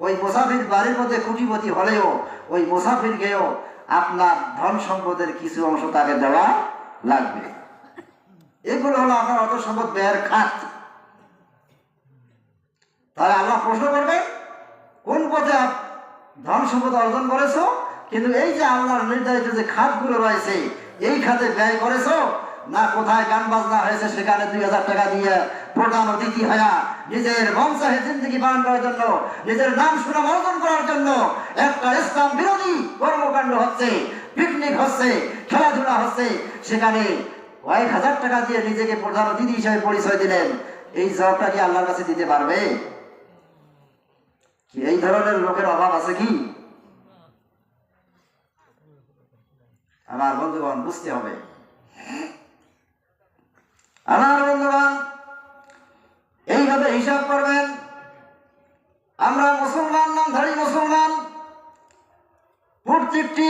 ওই মুসাফির বাড়ির মধ্যে কোটিপতি হলেও ওই মুসাফিরকেও আপনার ধন সম্পদের কিছু অংশ তাকে দেওয়া লাগবে। এগুলো হলো আপনার অর্থ সম্পদ ব্যয়ের খাত। তাহলে আল্লাহ প্রশ্ন করবে কোন পথে ধন সম্পদ অর্জন করেছো, কিন্তু এই যে আল্লাহর নির্ধারিত যে খাতগুলো রয়েছে এই খাতে ব্যয় করেছো না কোথায় গান বাজনা হয়েছে সেখানে 2000 টাকা দিয়ে প্রধান অতিথি হয়া নিজের বংশাহে জিন্দেগি পালন করার জন্য, নিজের নাম সুনাম অর্জন করার জন্য একটা ইসলাম বিরোধী কর্মকাণ্ড হচ্ছে, পিকনিক হচ্ছে, খেলাধুলা হচ্ছে, সেখানে কয়েক হাজার টাকা দিয়ে নিজেকে প্রধান অতিথি হিসেবে পরিচয় দিলেন। এই জবাবটা কি আল্লাহর কাছে দিতে পারবে? কি এই ধরনের লোকের অভাব আছে কি? আমার বন্ধুগণ বুঝতে হবে, আমার বন্ধুগণ এইভাবে হিসাব করবেন। আমরা মুসলমান, নামধারী মুসলমান, প্রত্যেকটি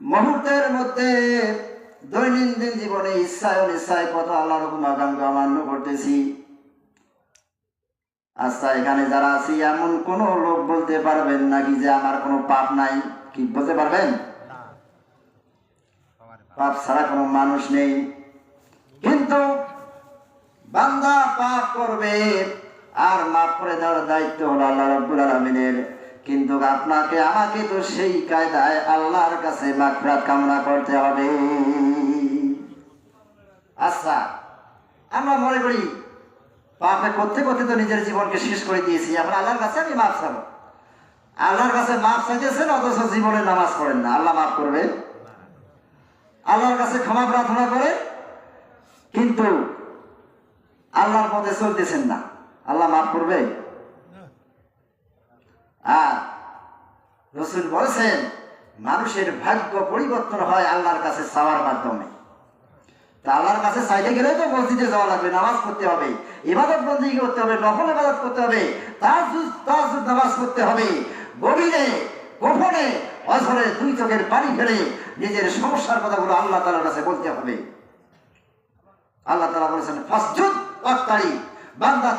মুহূর্তের মধ্যে দৈনন্দিন জীবনে ইচ্ছায় অনিচ্ছায় কত আল্লাহর হুকুম আকাঙ্ক্ষা অমান্য করতেছি। আচ্ছা, এখানে যারা আছি এমন কোন লোক বলতে পারবেন নাকি যে আমার কোনো পাপ নাই? কি বলতে পারবেন? পাপ ছাড়া কোনো মানুষ নেই। কিন্তু বান্দা পাপ করবে আর মাফ করে দেওয়ার দায়িত্ব হলো আল্লাহ রাব্বুল আলামিনের। কিন্তু আপনাকে আমাকে তো সেই কায়দায় আল্লাহর কাছে মাগফিরাত কামনা করতে হবে। আচ্ছা, আমরা মনে করি পাপে করতে করতে তো নিজের জীবনকে শেষ করে দিয়েছি, এখন আল্লাহর কাছে আমি মাফ চাবো। আল্লাহর কাছে মাফ চাইতেছেন অথচ জীবনে নামাজ পড়েন না, আল্লাহ মাফ করবে? আল্লাহর কাছে ক্ষমা প্রার্থনা করে কিন্তু আল্লাহর পথে চলতেছেন না, আল্লাহ মাফ করবে? আর রাসূল বলেছেন মানুষের ভাগ্য পরিবর্তন হয় আল্লাহর কাছে চাওয়ার মাধ্যমে। তা আল্লাহর কাছে চাইতে গেলে তো মসজিদে যাওয়া লাগবে, নামাজ পড়তে হবে, ইবাদত বন্দেগী করতে হবে, নফল ইবাদত করতে হবে, তাহাজ্জুদ নামাজ পড়তে হবে, গভীরে গোপনে অঝরে 2 চোখের পানি ফেলে নিজের সমস্যার কথাগুলো আল্লাহ তাআলার কাছে বলতে হবে। আল্লাহ তাআলা বলেছেন ফাসজুদ ওয়াক্তারি, বান্দা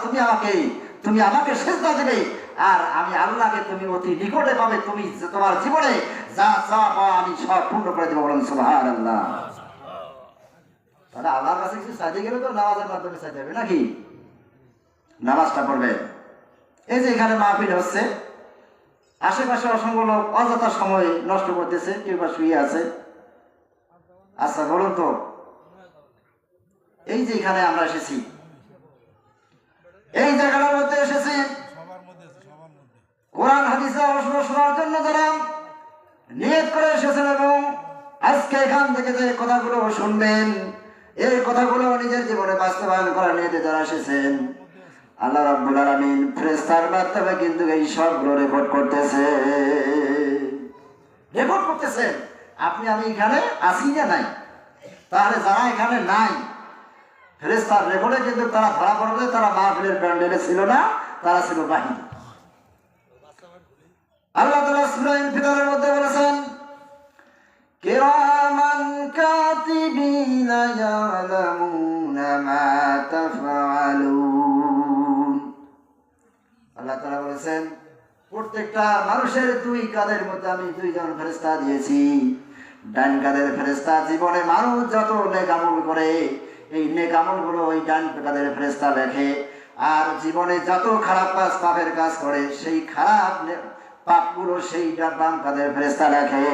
তুমি আমাকে সিজদা দেবে আর আমি আল্লাহকে তুমি অতি নিকটে পাবে, তুমি তোমার জীবনে যা চাও আমি সব পূর্ণ করে দেব। বলেন সুবহানাল্লাহ। তাহলে আল্লাহর কাছে কিছু চাইতে গেলে তো নামাজের মাধ্যমে চাইতে হবে নাকি? নামাজটা পড়বে। এই যে এখানে মাহফিল হচ্ছে, আশেপাশে অসংখ্য লোক অযথা সময় নষ্ট করতেছে, কেউ বা শুয়ে আছে। আচ্ছা বলুন তো, এই যে এখানে আমরা এসেছি, এই জায়গাটার মধ্যে এসেছি কোরআন হাদিসের আলোচনা শোনার জন্য যারা নিয়ত করে এসেছেন এবং আজকে এখান থেকে যে কথাগুলো শুনবেন এই কথাগুলো নিজের জীবনে বাস্তবায়ন করার নিয়তে যারা এসেছেন, আল্লাহ রাব্বুল আলামিন ফেরেশতার মাধ্যমে কিন্তু এই সবগুলো রেকর্ড করতেছেন। আপনি আমি এখানে আছি না নাই? তাহলে যারা এখানে নাই ফেরেশতার রেকর্ডে কিন্তু তারা ধরা পড়বে, তারা মাহফিলের প্যান্ডেলে ছিল না, তারা ছিল বাহিরে। আল্লাহ তাআলা সূরা ইনফিতারের মধ্যে বলেছেন কিরামান কাতিবিনা ইয়ালামুনা মা তাফআলুন। আল্লাহ তাআলা বলেছেন প্রত্যেকটা মানুষের 2 কাঁধের মধ্যে আমি 2 জন ফেরেশতা দিয়েছি। ডান কাঁধের ফেরেশতা জীবনে মানুষ যত নেক আমল করে এই নেক আমলগুলো ওই ডান কাঁধের ফেরেশতা লেখে, আর জীবনে যত খারাপ কাজ পাপের কাজ করে সেই খারাপ পাপগুলো সেই বাম কাঁধের ফেরেশতা লেখে।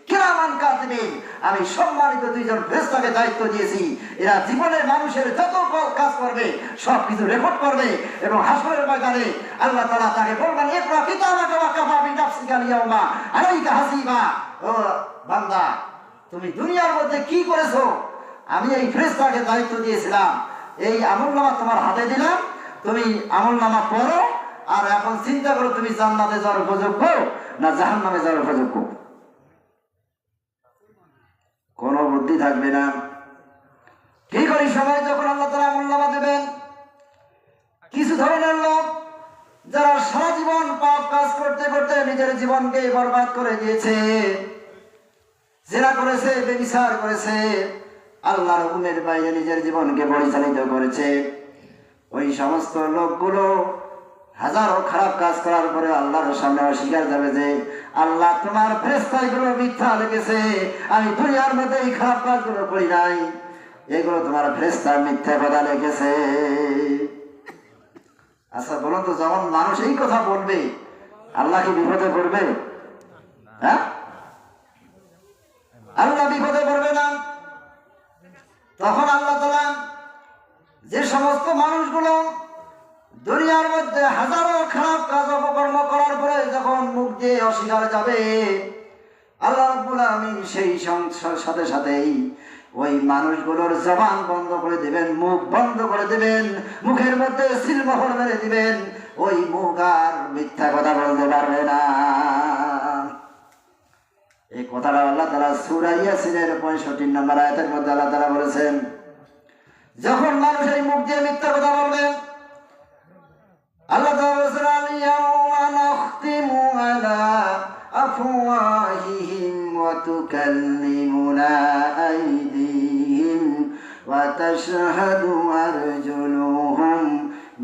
কিরামান কাতিবিন, আমি সম্মানিত 2 জন ফেরেশতাকে দায়িত্ব দিয়েছি, এরা জীবনে মানুষের যত কাজ করবে সব কিছু রেকর্ড করবে এবং হাসরের ময়দানে আল্লাহ তাআলা তাকে বলবেন ইকরা কিতাবাকা ওয়া কাফা বিনাফসিকা আল-ইয়াওমা আলাইকা হাসিবা। ও বান্দা, তুমি দুনিয়ার মধ্যে কি করেছো? আমি এই ফেরেশতাকে দায়িত্ব দিয়েছিলাম, এই আমলনামা তোমার হাতে দিলাম, তুমি আমলনামা পড়ো আর এখন চিন্তা করো তুমি জান্নাতে যাওয়ার উপযোগ্য না জাহান্নামে যাওয়ার উপযোগ্য। কোনো বুদ্ধি থাকবে না। ঠিক ওই সময় যখন আল্লাহ তাআলা আমলনামা দেবেন কিছু ধরনের লোক যারা সারা জীবন পাপ কাজ করতে করতে নিজের জীবনকে বরবাদ করে দিয়েছে, জিনা করেছে, ব্যভিচার করেছে, আল্লাহর হুকুমের বাইরে নিজের জীবনকে পরিচালিত করেছে, ওই সমস্ত লোকগুলো হাজারো খারাপ কাজ করার পরে আল্লাহর সামনে অস্বীকার যাবে যে আল্লাহ তোমার ফেরেশতাগুলো মিথ্যা লিখেছে, আমি দুনিয়ার মধ্যে এই খারাপ কাজগুলো করি নাই, এগুলো তোমার ফেরেশতা মিথ্যা কথা লিখেছে। আচ্ছা বলুন তো, যখন মানুষ এই কথা বলবে আল্লাহ কি বিপদে পড়বে? হ্যাঁ, আল্লাহ বিপদে পড়বে না। তখন আল্লাহ তাআলা যে সমস্ত মানুষগুলো দুনিয়ার মধ্যে হাজারো খারাপ কাজ অপকর্ম করার পরে যখন মুখ দিয়ে অস্বীকার যাবে, আল্লাহ রাব্বুল আলামিন সেই সাথে সাথেই ওই মানুষগুলোর জবান বন্ধ করে দিবেন, মুখ বন্ধ করে দিবেন, মুখের মধ্যে সিলমোহর মেরে দিবেন, ওই মুখ আর মিথ্যা কথা বলতে পারবে না। এই কথাটা আল্লাহ তাআলা সূরা ইয়াসিনের 65 নম্বর আয়াতের মধ্যে আল্লাহ তাআলা বলেছেন, যখন মানুষ এই মুখ দিয়ে মিথ্যা কথা বলবে, আল্লাহ তাআলা বলেছেন, আল-ইয়াওমা নাখতিমু আলা আফওয়াহিহিম ওয়া তুকাল্লিমুনা আইদিহিম ওয়া তাশহাদু আরজুলুহুম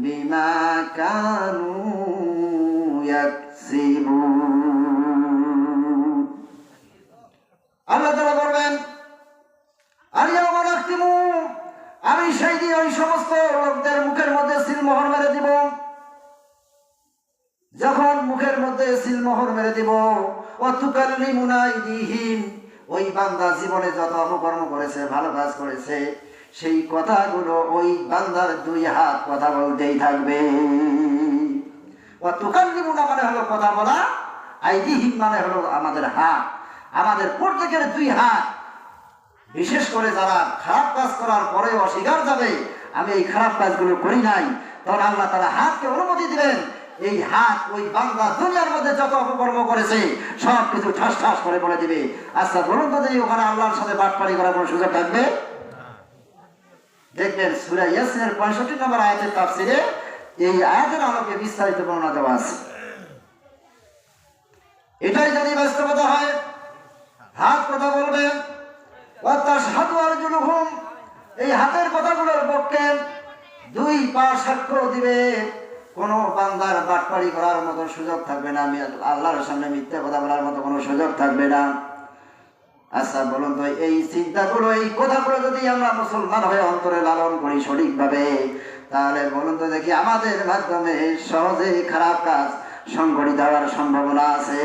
বিমা কানু ইয়াকসিবুন। আল্লাহ তাআলা বলবেন, আল-ইয়াওমা নাখতিমু, আমি সেই দিন ওই সমস্ত লোকদের মুখের মধ্যে সিলমোহর মেরে দিব। যখন মুখের মধ্যে সিলমোহর মেরে দিব, ওয়া তুকাল্লিমুনা আইদিহিম, ওই বান্দা জীবনে যত অপকর্ম করেছে, ভালো কাজ করেছে, সেই কথাগুলো ওই বান্দার দুই হাত কথা বলতেই থাকবে। ওয়া তুকাল্লিমুনা মানে হলো কথা বলা, আইদিহিম মানে হলো আমাদের হাত, আমাদের প্রত্যেকের দুই হাত। বিশেষ করে যারা খারাপ কাজ করার পরে অস্বীকার যাবে আমি এই খারাপ কাজগুলো করি নাই, তখন আল্লাহ তাআলা হাতকে অনুমতি দিবেন, এই হাত ওই বান্দা দুনিয়ার মধ্যে যত অপকর্ম করেছে সব কিছু ঠাস ঠাস করে বলে দিবে। আচ্ছা বলুন তো, যে ওখানে আল্লাহর সাথে বাটপারি করার কোনো সুযোগ থাকবে? দেখবেন সূরা ইয়াসিনের 65 নম্বর আয়াতের তাফসীরে এই আয়াতের আলোকে বিস্তারিত বর্ণনা দেওয়া আছে। এটাই যদি বাস্তবতা হয়, হাত কথা বলবে, ওয়া তাশহাদু আরজুলুহুম, এই হাতের কথাগুলোর পক্ষে দুই পা সাক্ষ্য দিবে, কোনো বান্দার বাটপারি করার মতো সুযোগ থাকবে না, আমি আল্লাহর সামনে মিথ্যা কথা বলার মতো কোনো সুযোগ থাকবে না। আচ্ছা বলুন তো, এই চিন্তাগুলো, এই কথাগুলো যদি আমরা মুসলমান হয়ে অন্তরে লালন করি সঠিকভাবে, তাহলে বলুন তো দেখি আমাদের মাধ্যমে সহজে খারাপ কাজ সংঘটিত হওয়ার সম্ভাবনা আছে?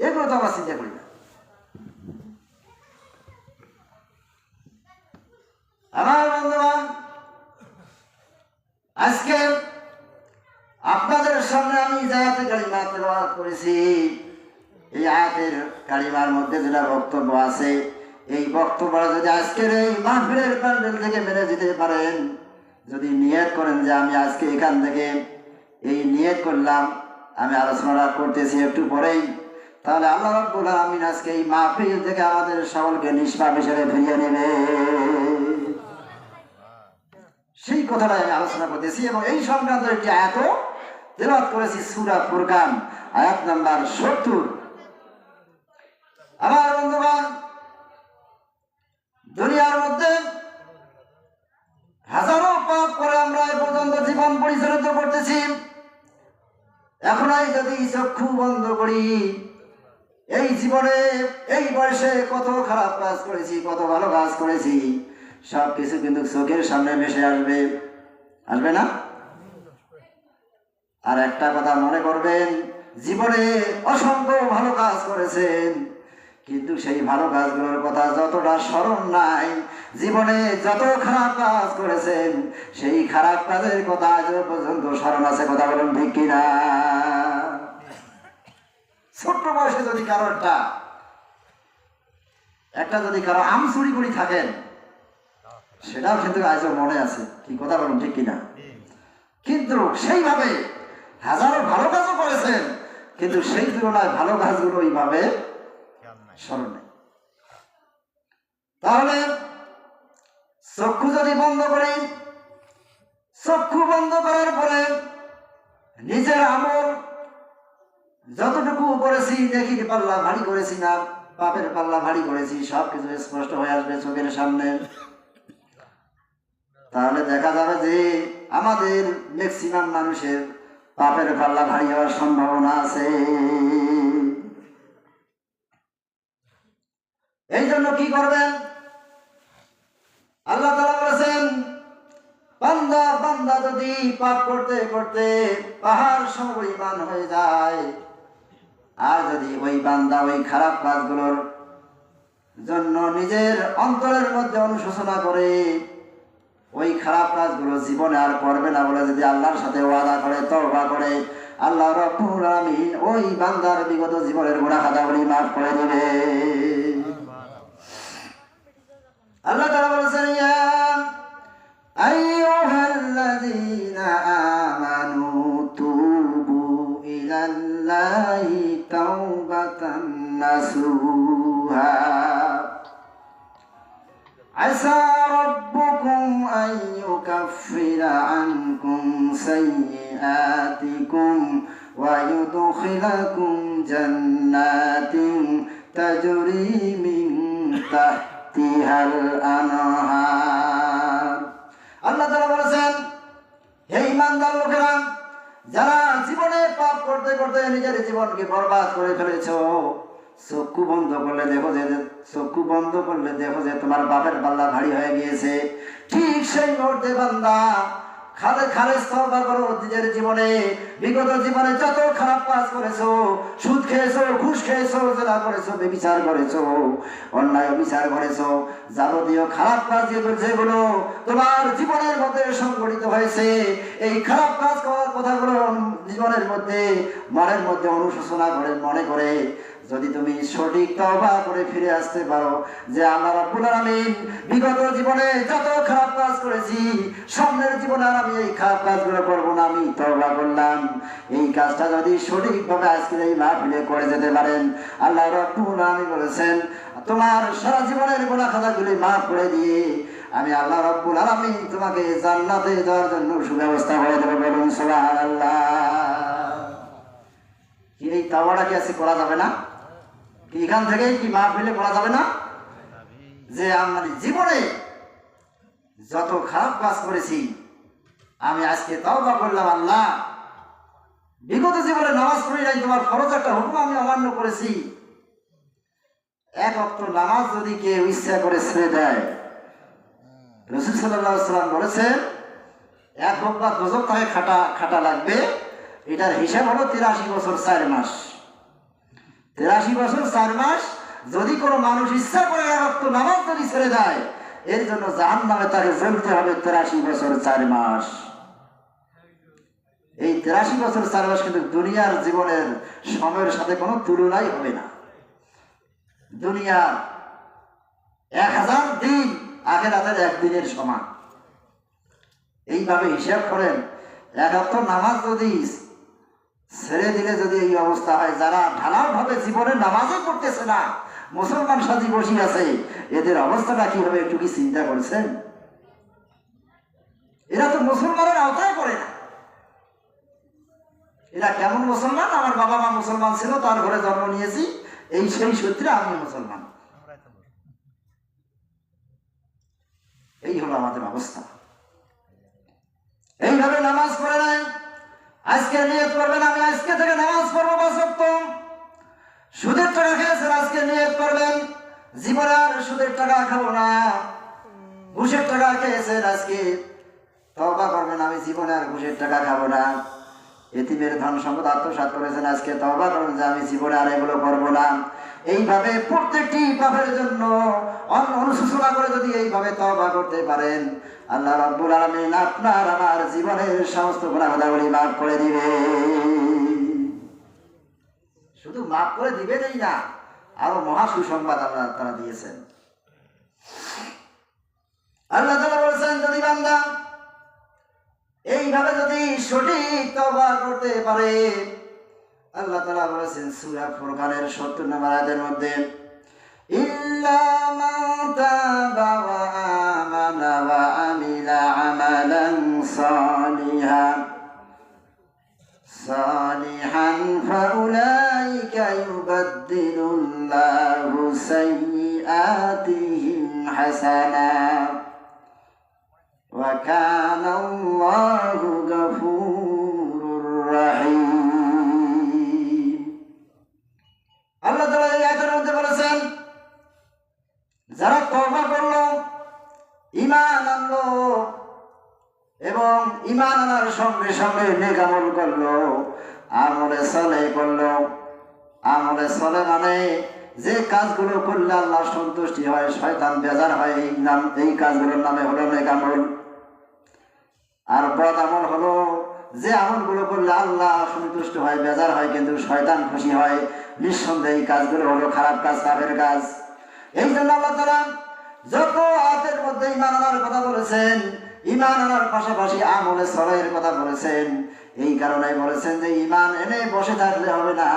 এগুলো তো আমরা চিন্তা করি না। আমার বন্ধুগণ, আজকে আপনাদের সামনে আমি যে আয়াতে কালিমা তেলাওয়াত করেছি, এই আয়াতের কালিমার মধ্যে যেটা বক্তব্য আছে, এই বক্তব্যটা যদি আজকের এই মাহফিলের প্যান্ডেল থেকে মেনে যেতে পারেন, যদি নিয়ত করেন যে আমি আজকে এখান থেকে এই নিয়ত করলাম, আমি আলোচনাটা করতেছি একটু পরেই, তাহলে আল্লাহ রাব্বুল আলামিন আজকে এই মাহফিল থেকে আমাদের সকলকে নিষ্পাপ হিসেবে ফিরিয়ে নেবে। সেই কথাটা আমি আলোচনা করতেছি এবং এই সংক্রান্ত একটি আয়াত তেলাওয়াত করেছি, সূরা ফুরকান আয়াত নাম্বার 70। আমার বন্ধুগণ, দুনিয়ার মধ্যে হাজারো পাপ করে আমরা এ পর্যন্ত জীবন পরিচালিত করতেছি। এখন যদি চক্ষু বন্ধ করি, এই জীবনে এই বয়সে কত খারাপ কাজ করেছি, কত ভালো কাজ করেছি, সব কিছু কিন্তু চোখের সামনে ভেসে আসবে, আসবে না? আর একটা কথা মনে করবেন, জীবনে অসংখ্য ভালো কাজ করেছেন, কিন্তু সেই ভালো কাজগুলোর কথা যতটা স্মরণ নাই, জীবনে যত খারাপ কাজ করেছেন সেই খারাপ কাজের কথা আজ পর্যন্ত স্মরণ আছে। কথা বলুন ঠিক কিনা? ছোট্ট বয়সে যদি কারো একটা যদি কারো আম চুরি করে থাকেন, সেটাও কিন্তু আজও মনে আছে। কি কথা বলুন ঠিক কিনা? কিন্তু সেইভাবে হাজারো ভালো কাজও করেছেন, কিন্তু সেই তুলনায় ভালো কাজগুলো এইভাবে স্মরণ নেই। তাহলে চক্ষু যদি বন্ধ করি, চক্ষু বন্ধ করার পরে নিজের আমল যতটুকু করেছি, দেখি পাল্লা ভারী করেছি না পাপের পাল্লা ভারী করেছি, সবকিছু স্পষ্ট হয়ে আসবে চোখের সামনে। তাহলে দেখা যাবে যে আমাদের ম্যাক্সিমাম মানুষের পাপের পাল্লা ভারী হওয়ার সম্ভাবনা আছে। এই জন্য কি করবেন? আল্লাহ তাআলা বলেছেন, বান্দা বান্দা যদি পাপ করতে করতে পাহাড় সমপরিমাণ হয়ে যায়, আর যদি ওই বান্দা ওই খারাপ কাজগুলোর জন্য নিজের অন্তরের মধ্যে অনুশোচনা করে ওই খারাপ কাজগুলো জীবনে আর করবে না বলে যদি আল্লাহর সাথে ওয়াদা করে, তওবা করে, আল্লাহ রাব্বুল আলামিন ওই বান্দার বিগত জীবনের গুনাহ খাতাগুলি মাফ করে দিবে। আল্লাহ তাআলা বলেছেন, ইয়া আইয়ুহাল্লাযীনা আমানু তুবু ইলাল্লাহি তাওবাতান নাসুহা আসা রাব্বুকুম আন ইউকাফিরা আনকুম সাইয়্যাতিকুম ওয়া ইউদখিলাকুম জান্নাতিন তাজরি মিন তাহতিহাল আনহার। আল্লাহ তাআলা বলেছেন, হে ঈমানদার লোকেরা, যারা জীবনে পাপ করতে করতে নিজের জীবনকে বরবাদ করে ফেলেছো, চক্ষু বন্ধ করলে দেখো যে তোমার পাপের পাল্লা ভারী হয়ে গিয়েছে। ঠিক সেই মুহূর্তে বান্দা খালেস তওবা করো। নিজের জীবনে বিগত জীবনে যত খারাপ কাজ করেছো, সুদ খেয়েছো, ঘুষ খেয়েছো, জেনা করেছো, ব্যভিচার করেছো, অন্যায় অবিচার করেছো, যাবতীয় খারাপ কাজ যেগুলো তোমার জীবনের মধ্যে সংঘটিত হয়েছে, এই খারাপ কাজ করার কথাগুলো জীবনের মধ্যে মনের মধ্যে অনুশোচনা করে মনে করে যদি তুমি সঠিক তওবা করে ফিরে আসতে পারো যে আল্লাহ রাব্বুল আলামিন বিগত জীবনে যত খারাপ কাজ করেছি, সামনের জীবনে আর আমি এই খারাপ কাজগুলো করব না, আমি তওবা করলাম, এই কাজটা যদি সঠিকভাবে আজকের এই মাহফিলে করে যেতে পারেন, আল্লাহ রাব্বুল আলামিন বলেছেন তোমার সারা জীবনের গুনাহ খাতাগুলি মাফ করে দিয়ে আমি আল্লাহ রাব্বুল আলামিন তোমাকে জান্নাতে যাওয়ার জন্য সুব্যবস্থা করে দেব। বলুন সুবহানাল্লাহ। কি এই তওবাটা কি আজকে করা যাবে না? এখান থেকে কি মাহফিলে করা যাবে না? যে আমার জীবনে যত খারাপ কাজ করেছি আমি আজকে তওবা করলাম, আল্লাহ বিগত জীবনে নামাজ পড়ি নাই, তোমার ফরজ একটা হুকুম আমি অমান্য করেছি। এক ওয়াক্ত নামাজ যদি কেউ ইচ্ছা করে ছেড়ে দেয়, রাসূল সাল্লাল্লাহু আলাইহি ওয়াসাল্লাম বলেছেন এক হোক বা দোজখ তাকে খাটা লাগবে। এটার হিসাব হলো 83 বছর 4 মাস। 83 বছর 4 মাস যদি কোনো মানুষ ইচ্ছা করে এক ওয়াক্ত নামাজ যদি ছেড়ে দেয়, এর জন্য জাহান্নামে তাকে জ্বলতে হবে 83 বছর 4 মাস। এই 83 বছর 4 মাস কিন্তু দুনিয়ার জীবনের সময়ের সাথে কোনো তুলনাই হবে না। দুনিয়ার 1000 দিন আখিরাতের একদিনের সমান। এইভাবে হিসাব করেন, এক ওয়াক্ত নামাজ যদি ছেড়ে দিলে যদি এই অবস্থা হয়, যারা ঢালাও ভাবে জীবনে নামাজই পড়তেছে না, মুসলমান সাজি বসে আছে, এদের অবস্থাটা কি হবে একটু কি চিন্তা করছেন? এরা তো মুসলমানের আওতায় পড়ে না। এরা কেমন মুসলমান? আমার বাবা মা মুসলমান ছিল, তার ঘরে জন্ম নিয়েছি, এই সেই সূত্রে আমি মুসলমান। এই হলো আমাদের অবস্থা। এইভাবে নামাজ পড়ে নাই। আজকে নিয়ত করবেন আমি আজকে থেকে নামাজ পড়বো 5 ওয়াক্ত। সুদের টাকা খেয়েছেন, আজকে নিয়ত করবেন জীবনে আর সুদের টাকা খাবো না। ঘুষের টাকা খেয়েছেন, আজকে তওবা করবেন আমি জীবনে আর ঘুষের টাকা খাবো না। এতিমের ধন সম্পদ আত্মসাৎ করেছেন, আজকে তওবা করবেন যে আমি জীবনে আর এগুলো করবো না। এইভাবে প্রত্যেকটি পাপের জন্য অনুশোচনা করে যদি এইভাবে তওবা করতে পারেন, আল্লাহ রাব্বুল আলামিন আপনার আমার জীবনের সমস্ত গুনাহগুলি মাফ করে দিবে। শুধু মাফ করে দিবেনই না, আরো মহা সুসংবাদ আল্লাহ তাআলা দিয়েছেন। আল্লাহ তাআলা বলেছেন যদি বান্দা এইভাবে যদি সঠিক তওবা করতে পারে, আল্লাহ তাআলা বলেছেন সূরা ফুরকানের 70 নম্বর আয়াতের মধ্যে, ইল্লা মান তাবা ওয়া আমানা ওয়া আমিলা আমালান صالحا فأولئك يبدل الله سيئاتهم حسنات وكان الله غفور رحيم আল্লাহ তাআলা এই আয়াতের মধ্যে বলেছেন যারা তওবা করলো ঈমান আনলো এবং ঈমান আনার সঙ্গে সঙ্গে নেক আমল করলো আমলে সালেহ করলো আমলে সালেহ মানে যে কাজগুলো করলে আল্লাহ সন্তুষ্টি হয় শয়তান বেজার হয় এই কাজগুলোর নামে হলো নেক আমল। আর বদ আমল হলো যে আমলগুলো করলে আল্লাহ সন্তুষ্ট হয় বেজার হয় কিন্তু শয়তান খুশি হয় নিঃসন্দেহে এই কাজগুলো হলো খারাপ কাজ কাফের কাজ। এই জন্য আল্লাহ তাআলা যত আয়াতের মধ্যে ঈমান আনার কথা বলেছেন ঈমান আনার পাশাপাশি আমলে সালেহের কথা বলেছেন এই কারণে বলেছেন যে ঈমান এনে বসে থাকলে হবে না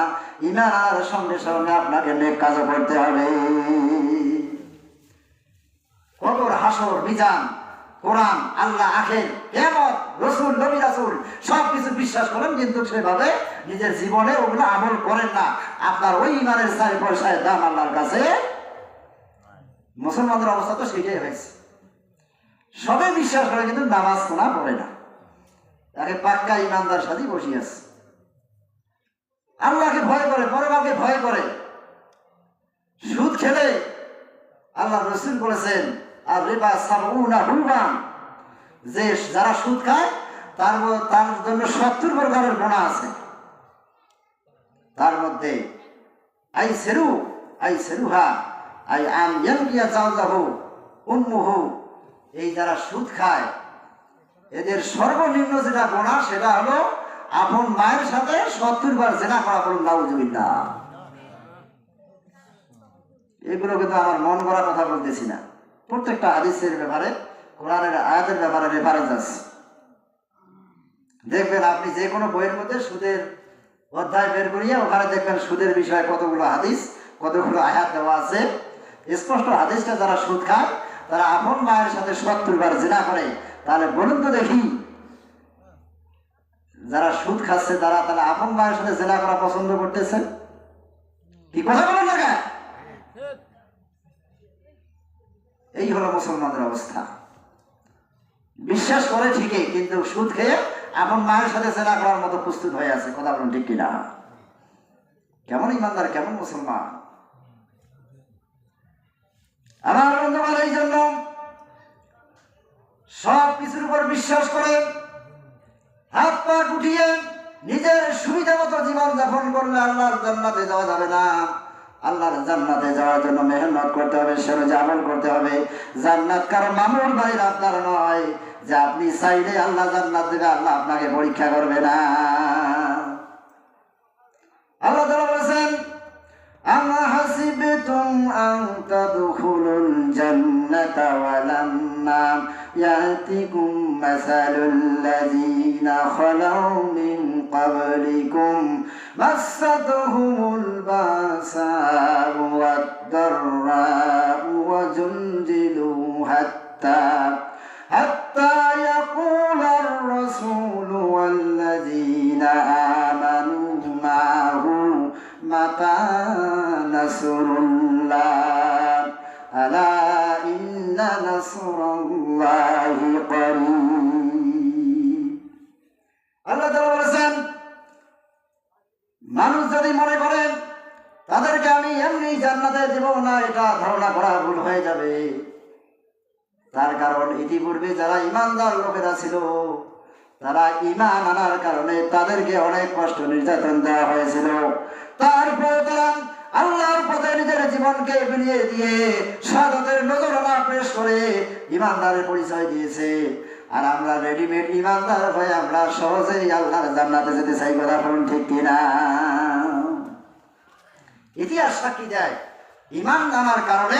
ঈমান আনার সঙ্গে সঙ্গে আপনাকে নেক কাজও করতে হবে। কবর হাসর মিজান কোরআন আল্লাহ আখের কিয়ামত রাসূল নবী রাসূল সবকিছু বিশ্বাস করেন কিন্তু সেভাবে নিজের জীবনে ওগুলো আমল করেন না আপনার ওই ঈমানের 4 পয়সায় দাম আল্লাহর কাছে। মুসলমানদের অবস্থা তো সেটাই হয়েছে সবে বিশ্বাস করে কিন্তু নামাজ কোনা পড়ে না তাকে পাক্কা ঈমানদার সাথে বসে আছে আল্লাহকে ভয় করে পরকালকে ভয় করে। সুদ খেলে আল্লাহ রাসূল বলেছেন আর রিবা সাবউনা হুরবান যে যারা সুদ খায় তার জন্য 70 প্রকারের গুনাহ আছে তার মধ্যে আইসেরুহা আই আন ইয়ালকিয়া জাওজাহু উম্মুহু এই যারা সুদ খায় এদের সর্বনিম্ন যেটা গুনাহ সেটা হলো আপন মায়ের সাথে 70 বার জিনা করা। বলুন নাউজুবিল্লাহ। এগুলো কিন্তু আমার মন গড়া কথা বলতেছি না প্রত্যেকটা হাদিসের ব্যাপারে কোরআনের আয়াতের ব্যাপারে রেফারেন্স আছে দেখবেন আপনি যে কোনো বইয়ের মধ্যে সুদের অধ্যায় বের করিয়ে ওখানে দেখবেন সুদের বিষয়ে কতগুলো হাদিস কতগুলো আয়াত দেওয়া আছে স্পষ্ট হাদিসটা যারা সুদ খায় তারা আপন মায়ের সাথে 70 বার জিনা করে। তাহলে বলুন তো দেখি যারা সুদ খাচ্ছে তারা তাহলে আপন মায়ের সাথে জিনা করা পছন্দ করতেছে কি কথা বলেন না? এই হলো মুসলমানদের অবস্থা বিশ্বাস করে ঠিকই কিন্তু সুদ খেয়ে আপন মায়ের সাথে জিনা করার মতো প্রস্তুত হয়ে আছে। কথা বলুন ঠিক কিনা? কেমন ইমানদার কেমন মুসলমান আমার বন্ধুগণ। এই জন্য সব কিছুর উপর বিশ্বাস করে হাত পা গুটিয়ে নিজের সুবিধা মতো জীবন যাপন করলে আল্লাহর জান্নাতে যাওয়া যাবে না। আল্লাহর জান্নাতে যাওয়ার জন্য মেহনত করতে হবে সরজ আমল করতে হবে। জান্নাত কারো মামুর বাড়ির আপনার নয় যে আপনি চাইলে আল্লাহ জান্নাত দেবে আল্লাহ আপনাকে পরীক্ষা করবে না। আল্লাহ তাআলা বলেছেন আম্মা হাসিবতুম আন তাদখুলুল জান্নাতা ওয়া লাম্মা ইয়াতিকুম মাসালুল লাযীনা খালাউ মিন ক্বাবলিকুম মাসাতুহুমুল বাসাউ ওয়াদ দাররাউ ওয়া যুলজিলু হাত্তা ইয়াকুলার রাসূলু ওয়াল্লাযীনা আমানু মা'হু মাতা নাসরুল্লাহ আলা ইন্না নাসরাল্লাহি করিব। আল্লাহ তাআলা বলেছেন মানুষ যদি মনে করেন তাদেরকে আমি এমনি জান্নাতে দেব না এটা ধারণা করা ভুল হয়ে যাবে। তার কারণ ইতিপূর্বে যারা ঈমানদার লোকেরা ছিল তারা ঈমান আনার কারণে তাদেরকে অনেক কষ্ট নির্যাতন দেওয়া হয়েছিল। তারপর তারা আল্লাহর পথে নিজের জীবনকে বিলিয়ে দিয়ে শাহাদাতের নজরানা পেশ করে ঈমানদারের পরিচয় দিয়েছে। আর আমরা রেডিমেড ঈমানদার হয়ে আমরা সহজেই আল্লাহর জান্নাতে যেতে চাই। কথা বলুন ঠিক কিনা? ইতিহাস সাক্ষী দেয় ঈমান আনার কারণে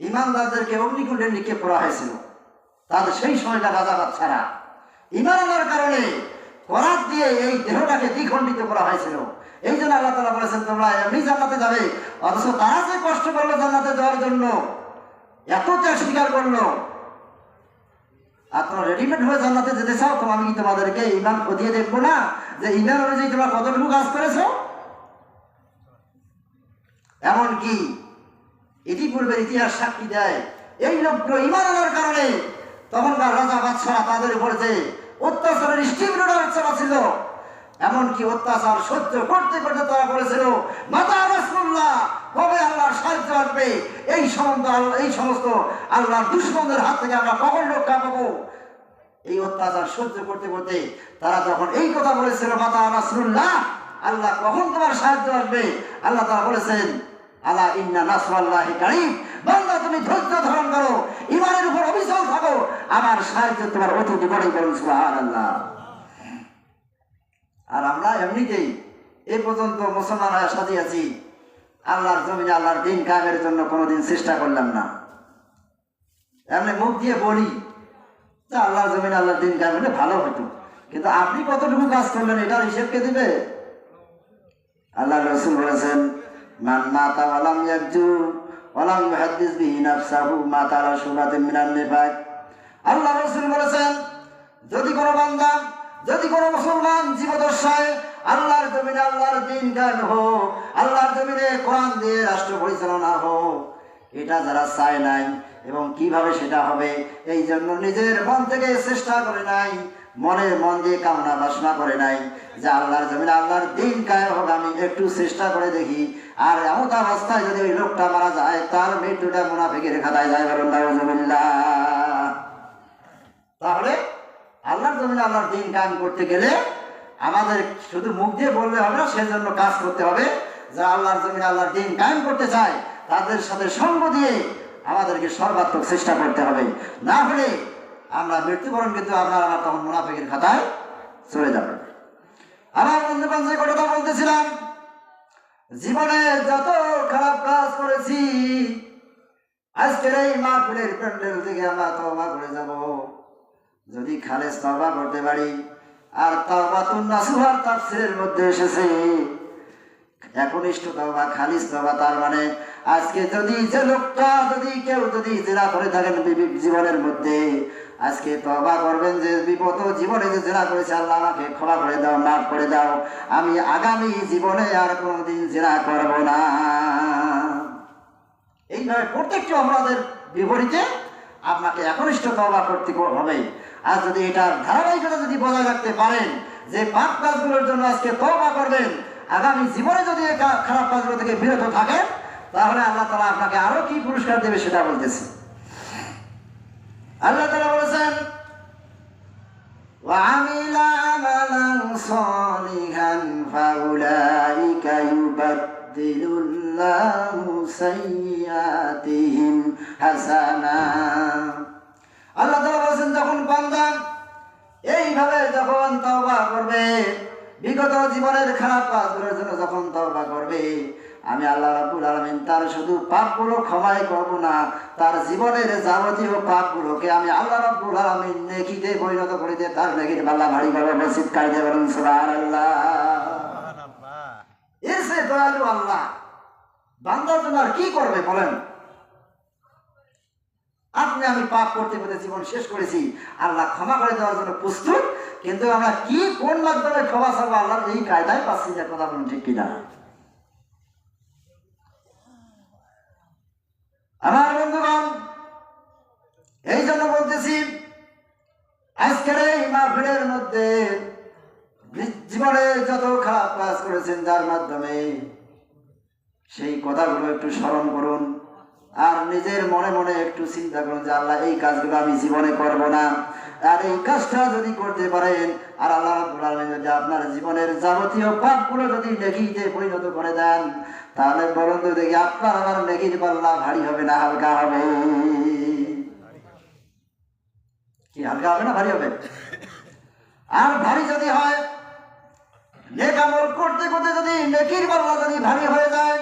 ঈমানদারদেরকে অগ্নিকুণ্ডে নিক্ষেপ করা হয়েছিল। তাদের সেই সময়টা রাজা বাদশারা ঈমান আনার কারণে করাত দিয়ে এই দেহটাকে দ্বিখণ্ডিত করা হয়েছিল। এই জন্য আল্লাহ তাআলা বলেছেন তোমরা এমনি জান্নাতে যাবে, অথচ তারা যে কষ্ট করলো জান্নাতে যাওয়ার জন্য এত ত্যাগ স্বীকার করলো। আর তোমরা রেডিমেড হয়ে জান্নাতে যেতে চাও তো আমি তোমাদেরকে ঈমান খতিয়ে দেখবো না? যে ঈমান অনুযায়ী তোমরা কতটুকু কাজ করেছো? এমনকি ইতিপূর্বের ইতিহাস সাক্ষী দেয় এই লোকগুলো ঈমান আনার কারণে তখনকার রাজা বাদশাহ তাদের উপর যে অত্যাচারের স্টিম রোডার চালাচ্ছিল, এমনকি অত্যাচার সহ্য করতে করতে তারা বলেছিল মাতা রাসূলুল্লাহ কবে আল্লাহর সাহায্য আসবে, এই সমস্ত আল্লাহর দুশমনদের হাত থেকে আমরা কখন রক্ষা পাবো। এই অত্যাচার সহ্য করতে করতে তারা যখন এই কথা বলেছিল মাতা রাসূলুল্লাহ আল্লাহ কখন তোমার সাহায্য আসবে, আল্লাহ তাআলা বলেছেন আলা ইন্না নাসরাল্লাহি কারীব, বান্দা তুমি ধৈর্য ধারণ করো, ঈমানের উপর অবিচল থাকো, আমার সাহায্য তোমার অতি নিকটেই, বলুন সুবহানাল্লাহ। আর আমরা এমনিতেই এই পর্যন্ত মুসলমান হয়ে সাজিয়েছি, আল্লাহর জমিনে আল্লাহর দিন কায়েমের জন্য কোনোদিন চেষ্টা করলাম না। এমনি মুখ দিয়ে বলি যে আল্লাহর জমিনে আল্লাহর দিন কায়েম হলে ভালো হতো, কিন্তু আপনি কতটুকু কাজ করলেন এটার হিসেব কে দিবে? আল্লাহ রাসূল বলেছেন মান মাতা ওয়ালাম ইয়ারজু ওয়ালাম ইউহাদ্দিস বিহি নাফসাহু মাতা আলা শুবাতিন মিনান নিফাক। আল্লাহ রাসূল বলেছেন যদি কোনো বান্দা, যদি কোনো মুসলমান জীবদ্দশায় আল্লাহর জমিনে আল্লাহর দিন কায়েম হোক, আল্লাহর জমিনে কোরআন দিয়ে রাষ্ট্র পরিচালনা হোক, এটা যারা চায় নাই এবং কিভাবে সেটা হবে এই জন্য নিজের মন থেকে চেষ্টা করে নাই, মন দিয়ে কামনা বাসনা করে নাই যে আল্লাহর জমিনে আল্লাহর দিন কায়েম হোক, আমি একটু চেষ্টা করে দেখি, আর এমন অবস্থায় যদি ওই লোকটা মারা যায় তার মৃত্যুটা মুনাফিকের খাতায় যায়, বলুন নাউজুবিল্লাহ। তাহলে আল্লাহর জমিনে আল্লাহর দিন কায়েম করতে গেলে আমাদের শুধু মুখ দিয়ে বললে হবে না, সেজন্য কাজ করতে হবে। যারা আল্লাহর জমিনে আল্লাহর দিন কায়েম করতে চায় তাদের সাথে সঙ্গ দিয়ে আমাদেরকে সর্বাত্মক চেষ্টা করতে হবে, না হলে আমরা মৃত্যুবরণ কিন্তু আমার তখন মুনাফিকের খাতায় চলে যাবে। আমার বন্ধুগণ, যে কথা বলতেছিলাম, জীবনে যত খারাপ কাজ করেছি আজকের এই মাহফিলের প্যান্ডেল থেকে আমরা তওবা করে যাব। যদি খালেস তওবা করতে পারি, আর তাওবাতুন নাসুহার তাফসীরের মধ্যে এসেছে একনিষ্ঠ তওবা, খালিস তওবা। তার মানে আজকে যদি যে লোকটা কেউ জিনা করে থাকেন জীবনের মধ্যে, আজকে তওবা করবেন যে বিপদ জীবনে যে জিনা করেছে, আল্লাহ আমাকে ক্ষমা করে দাও, মাফ করে দাও, আমি আগামী জীবনে আর কোনোদিন জিনা করব না। এইভাবে প্রত্যেকটি অপরাধের বিপরীতে আপনাকে একনিষ্ঠ তওবা করতে হবে। আর যদি এটার ধারাবাহিকতা যদি বজায় রাখতে পারেন, যে পাপ কাজগুলোর জন্য আজকে তওবা করবেন, আগামী জীবনে যদি খারাপ কাজগুলো থেকে বিরত থাকেন, তাহলে আল্লাহ তাআলা আপনাকে আরো কি পুরস্কার দেবে সেটা বলতেছি। আল্লাহ তাআলা বলেছেন ওয়া আমিলা আমালান সালিহান ফাউলাইকা ইউবাদদিলুল্লাহু সাইয়্যাতিহিম হাসানাত। আল্লাহ তাআলা বলেছেন যখন বান্দা এইভাবে যখন তওবা করবে, বিগত জীবনের খারাপ কাজগুলোর জন্য যখন তওবা করবে, আমি আল্লাহ রাব্বুল আলামিন তার শুধু পাপগুলো ক্ষমাই করব না, তার জীবনের যাবতীয় পাপগুলোকে আমি আল্লাহ রাব্বুল আলামিন নেকিতে পরিণত করে দিয়ে তার নেকির পাল্লা ভারী করব। মসজিদ কাইদে বলুন সুবহানাল্লাহ। এসে দয়ালু আল্লাহ বান্দার জন্য আর কি করবে বলেন? আপনি আমি পাপ করতে করতে জীবন শেষ করেছি, আল্লাহ ক্ষমা করে দেওয়ার জন্য প্রস্তুত, কিন্তু আমরা কি কোন মাধ্যমে ক্ষমা চাবো আল্লাহর এই কায়দায় পাচ্ছি না। কথা বলুন ঠিক কিনা? আমার বন্ধুগণ, এই জন্য বলতেছি আজকের এই মাহফিলের মধ্যে জীবনে যত খারাপ কাজ করেছেন যার মাধ্যমে, সেই কথাগুলো একটু স্মরণ করুন, আর নিজের মনে মনে একটু চিন্তা করুন যে আল্লাহ এই কাজগুলো আমি জীবনে করব না। আর এই কাজটা যদি করতে পারেন, আর আল্লাহ রাব্বুল আলামিন যদি আপনার জীবনের যাবতীয় পাপগুলো যদি নেকিতে পরিণত করে দেন, তাহলে বলুন তো দেখি আপনার আমার নেকির পাল্লা ভারী হবে না হালকা হবে? কি হালকা হবে না ভারী হবে? আর ভারী যদি হয়, নেক আমল করতে করতে যদি নেকির পাল্লা যদি ভারী হয়ে যায়,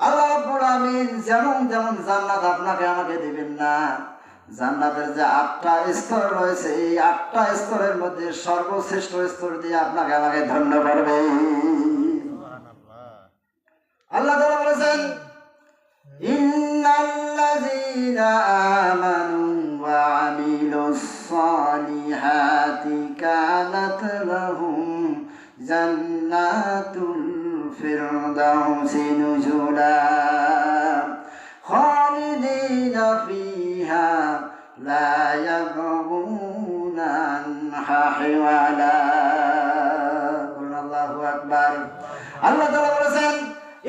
আল্লাহ রাব্বুল আলামিন যেমন যেমন জান্নাত আপনাকে আমাকে দিবেন না, জান্নাতের যে 8টা স্তর রয়েছে, এই 8টা স্তরের মধ্যে সর্বশ্রেষ্ঠ স্তর দিয়ে আপনাকে আমাকে ধন্য করবে। আল্লাহ তাআলা বলেছেন ইন্নাল্লাযীনা আমানু ওয়া আমিলুস সালিহাতি কানাত লাহুম জান্নাতুল ফিরদাউসি নুজুলা খালিদিনা ফিহা লা ইয়াবগুনা আনহা হিওয়ালা। আল্লাহু আকবার। আল্লাহ তাআলা বলেছেন,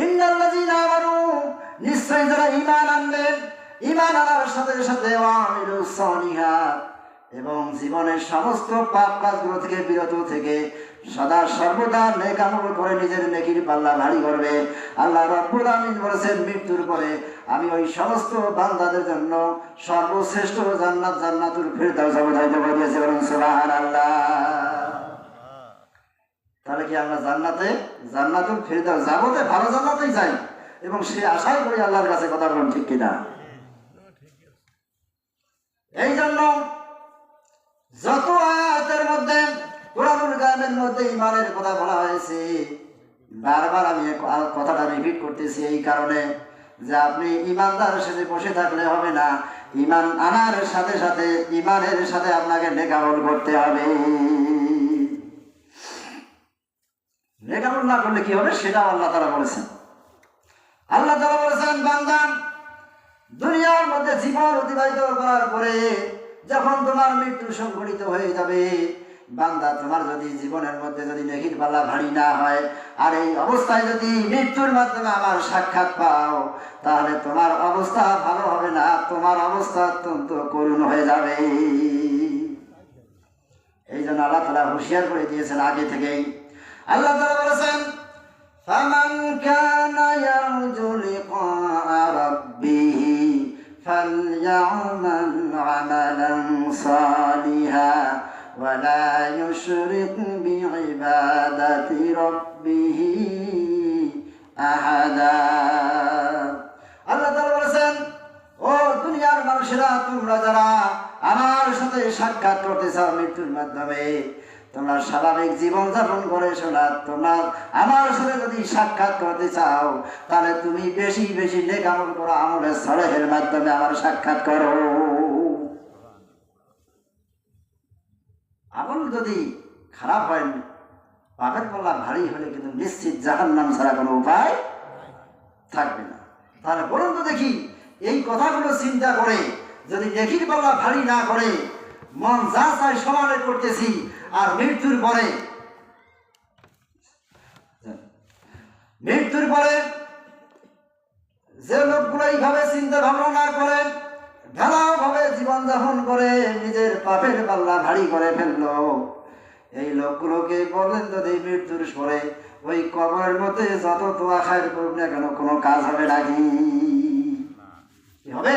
ইন্নাল্লাযীনা আমানু, নিশ্চয় যারা ঈমান আনলেন, ঈমান আনার সাথে সাথে ওয়ামিলুস সালিহাত, এবং জীবনের সমস্ত পাপ কাজগুলো থেকে বিরত থেকে সদা সর্বদা নেক আমল করে নিজের নেকির পাল্লা ভারী করবে। আল্লাহ রাব্বুল আমিন বলেছেন, মৃত্যুর পরে আমি ওই সমস্ত বান্দাদের জন্য সর্বশ্রেষ্ঠ জান্নাত, জান্নাতুল ফিরদাউস অবধারিত করে দিয়েছি। বলুন সুবহানাল্লাহ। তাহলে কি আমরা জান্নাতুল ফিরদাউস যাবো? ভালো জান্নাতেই যাই, এবং সে আশাই করি আল্লাহর কাছে। কথা বলুন ঠিক কিনা? এই জন্য যত আয়াতের মধ্যে, কুরআনুল কারীমের মধ্যে ঈমানের কথা বলা হয়েছে, বারবার আমি কথাটা রিপিট করতেছি এই কারণে যে আপনি ঈমানদারের সাথে বসে থাকলে হবে না। ঈমান আনার সাথে সাথে ঈমানের সাথে আপনাকে নেক আমল করতে হবে। নেক আমল না করলে কি হবে সেটাও আল্লাহ তাআলা বলেছেন। আল্লাহ তাআলা বলেছেন, বান্দা দুনিয়ার মধ্যে জীবন অতিবাহিত করার পরে যখন তোমার মৃত্যু সংঘটিত হয়ে যাবে, বান্দা তোমার যদি জীবনের মধ্যে যদি নেকির পাল্লা ভারী না হয়, আর এই অবস্থায় যদি মৃত্যুর মাধ্যমে আমার সাক্ষাৎ পাও, তাহলে তোমার অবস্থা ভালো হবে না, তোমার অবস্থা অত্যন্ত করুণ হয়ে যাবে। এই জন্য আল্লাহ তাআলা হুঁশিয়ার করে দিয়েছেন আগে থেকেই। আল্লাহ তাআলা বলেছেন, ফামান কানা ইয়ারজু লিকা রাব্বিহি ফালইআমাল আমালান সালিহা ওয়া লা ইউশরিক বিইবাদাতি রাব্বিহি আহাদা। আল্লাহ তাআলা বলেছেন, ও দুনিয়ার মানুষেরা, তোমরা যারা আমার সাথে সাক্ষাৎ করতে চাও মৃত্যুর মাধ্যমে, তোমরা স্বাভাবিক জীবন যাপন করে শোনা, তোমরা আমার সাথে যদি সাক্ষাৎ করতে চাও, তাহলে তুমি বেশি বেশি নেক আমল করো, আমলে সালেহের মাধ্যমে আমার সাক্ষাৎ করো। আমল যদি খারাপ হয়, পাপের পাল্লা ভারী হলে কিন্তু নিশ্চিত জাহান্নাম ছাড়া কোনো উপায় থাকবে না। তাহলে বলুন তো দেখি, এই কথাগুলো চিন্তা করে যদি নেকির পাল্লা ভারী না করে মন যা চায় সমানে করতেছি, আর মৃত্যুর পরে যে লোকগুলো এইভাবে চিন্তা ভাবনা না করে ঢালাও ভাবে জীবনযাপন করে নিজের পাপের পাল্লা ভারী করে ফেললো, এই লোকগুলোকে বলেন যদি মৃত্যুর পরে ওই কবরের মধ্যে যত দোয়া খায়ের করুক না কেন, কোনো কাজ হবে নাকি? কি হবে?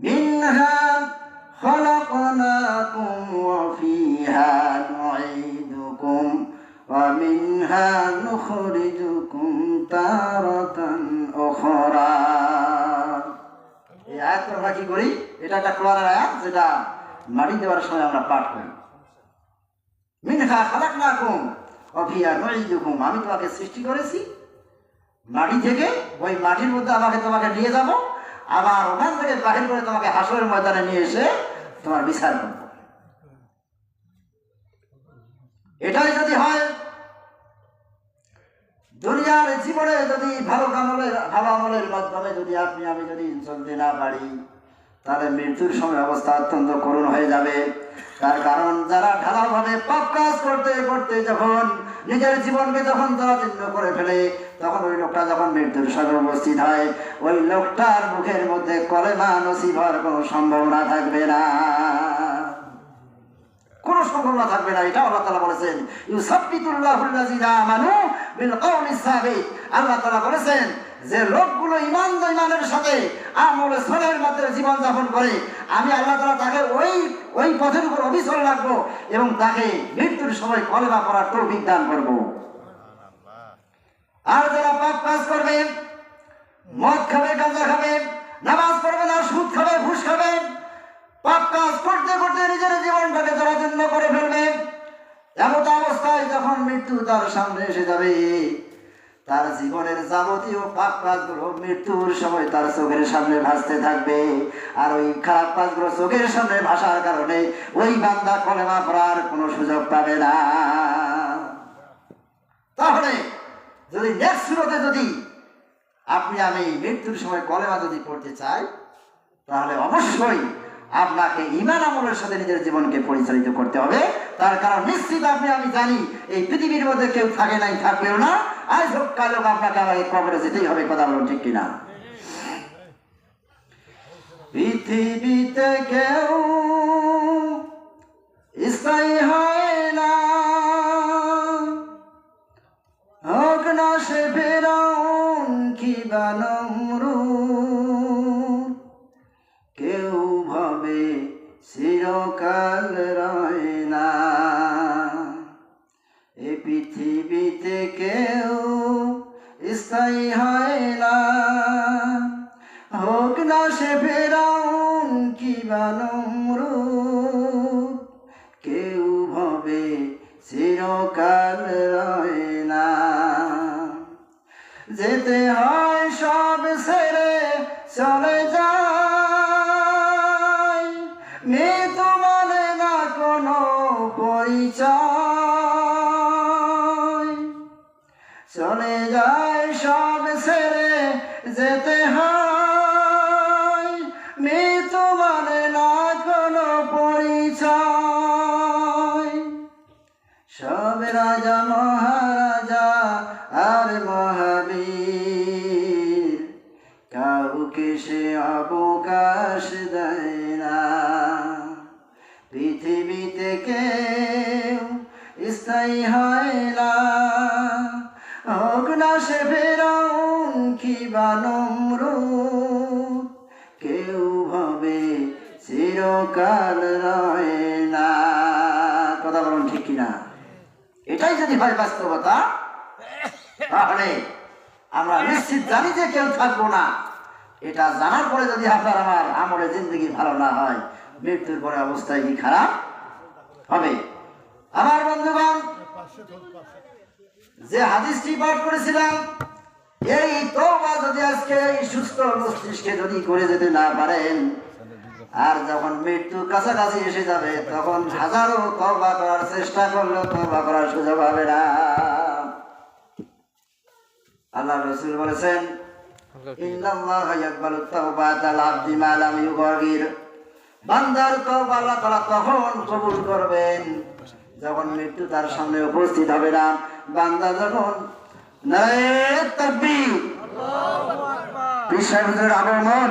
মিনহা خلقناكم وفيها نعيدكم ومنها نخرجكم تارة أخرى। এই আয়াত আমরা কি করি? এটা একটা কোরআনের আয়াত, যেটা মাটি দেওয়ার সময় আমরা পাঠ করি। মিনহা খালাকনাকুম ওয়া ফিহা নুঈদুকুম, আমি তোমাকে সৃষ্টি করেছি মাটি থেকে, ওই মাটির মধ্যে তোমাকে নিয়ে যাব, আবার ওখান থেকে বাহির করে তোমাকে হাসরের ময়দানে নিয়ে এসে তোমার বিচার করব। এটাই যদি হয়, দুনিয়ার জীবনে যদি ভালো আমলের মাধ্যমে যদি আমি যদি চলতে না পারি, তাহলে মৃত্যুর সময় অবস্থা অত্যন্ত করুণ হয়ে যাবে। তার কারণ যারা ঢালাওভাবে পাপ কাজ করতে করতে যখন নিজের জীবনকে যখন জরাজীর্ণ করে ফেলে, তখন ওই লোকটা যখন মৃত্যুর সময় উপস্থিত হয়, ওই লোকটার মুখের মধ্যে কলেমা নসিব হওয়ার কোনো সম্ভাবনা থাকবে না, কোনো সম্ভাবনা থাকবে না। এটা আল্লাহ তাআলা বলেছেন, ইউসাব্বিতুল্লাহুল্লাযীনা আমানু বিল কওলিস সাবিত। আল্লাহ তাআলা বলেছেন যে লোকগুলো ঈমানের সাথে আমলে সালেহের মাধ্যমে জীবন যাপন করে, আমি আল্লাহ তাআলা তাকে ওই পথের উপর অবিচল রাখবো এবং তাকে মৃত্যুর সময় কলেমা পড়ার তৌফিক দান করব। আর যারা পাপ কাজ করবে, মদ খাবে, গাঁজা খাবে, নামাজ পড়বে না, সুদ খাবে, ঘুষ খাবে, পাপ কাজ করতে করতে নিজের জীবনটাকে জরাজীর্ণ করে ফেলবে, এমন অবস্থায় যখন মৃত্যু তার সামনে এসে যাবে, তার জীবনের যাবতীয় পাপ কাজগুলো মৃত্যুর সময় তার চোখের সামনে ভাসতে থাকবে। আর ওই খারাপ কাজগুলো চোখের সামনে ভাসার কারণে ওই বান্দা কলেমা পড়ার কোনো সুযোগ পাবে না। তাহলে যদি নেক্সট সুরতে যদি আপনি আমি মৃত্যুর সময় কলেমা যদি পড়তে চাই, তাহলে অবশ্যই আপনাকে ঈমান আমলের সাথে নিজের জীবনকে পরিচালিত করতে হবে। তার কারণ নিশ্চিত আপনি আমি জানি এই পৃথিবীর মধ্যে কেউ থাকে নাই, থাকবেও না। আজ হোক কাল হোক আপনাকে আমাকে কবরে যেতেই হবে। কথা বলুন ঠিক কিনা? পৃথিবীতে কেউ স্থায়ী হয় না, হোক না সে ফিরআউন কিংবা নমরুদ, কেউ ভাবে চিরকাল রয় না। এ পৃথিবীতে কেউ স্থায়ী হয় না, হোক না সে ফিরআউন কিংবা নমরুদ, কেউ ভাবে চিরকাল রয় না। যেতে হয় সব ছেড়ে চলে যায়, মৃত্যু মানে না কোনো পরিচয়। চলে যায় সব ছেড়ে যেতে হয়, মৃত্যু মানে না কোনো পরিচয়। সব রাজা মহারাজা আর মহাবীর, কাউকে সে অবকাশ দেয় না। পৃথিবীতে কেউ স্থায়ী হয় না, হোক না সে ফিরআউন কিংবা নমরুদ, কেউ ভাবে চিরকাল রয় না। কথা বলুন ঠিক কিনা? এটাই যদি হয় বাস্তবতা, তাহলে আমরা নিশ্চিত জানি যে কেউ থাকবো না। এটা জানার পরে যদি আপনার আমার আমলে জিন্দগি ভালো না হয়, মৃত্যুর পরে অবস্থায় কি খারাপ হবে? আমার বন্ধুগণ, যে হাদিসটি পাঠ করেছিলাম, এই তওবা যদি আজকে এই সুস্থ মস্তিষ্কে যদি করে যেতে না পারেন, আর যখন মৃত্যু কাছাকাছি এসে যাবে, তখন হাজারো তওবা করার চেষ্টা করলেও তওবা করার সুযোগ হবে না। আল্লাহ রাসূল বলেছেন, ইন্নাল্লাহা ইয়াকবালুত তাওবাতাল আবদি মা লাম ইউগারগির, বান্দার তওবা আল্লাহ তাআলা তখন কবুল করবেন যখন মৃত্যু তার সামনে উপস্থিত হবে না। বান্দা যখন নারে তাকবীর, আল্লাহু আকবার, পীর সাহেবের আগমন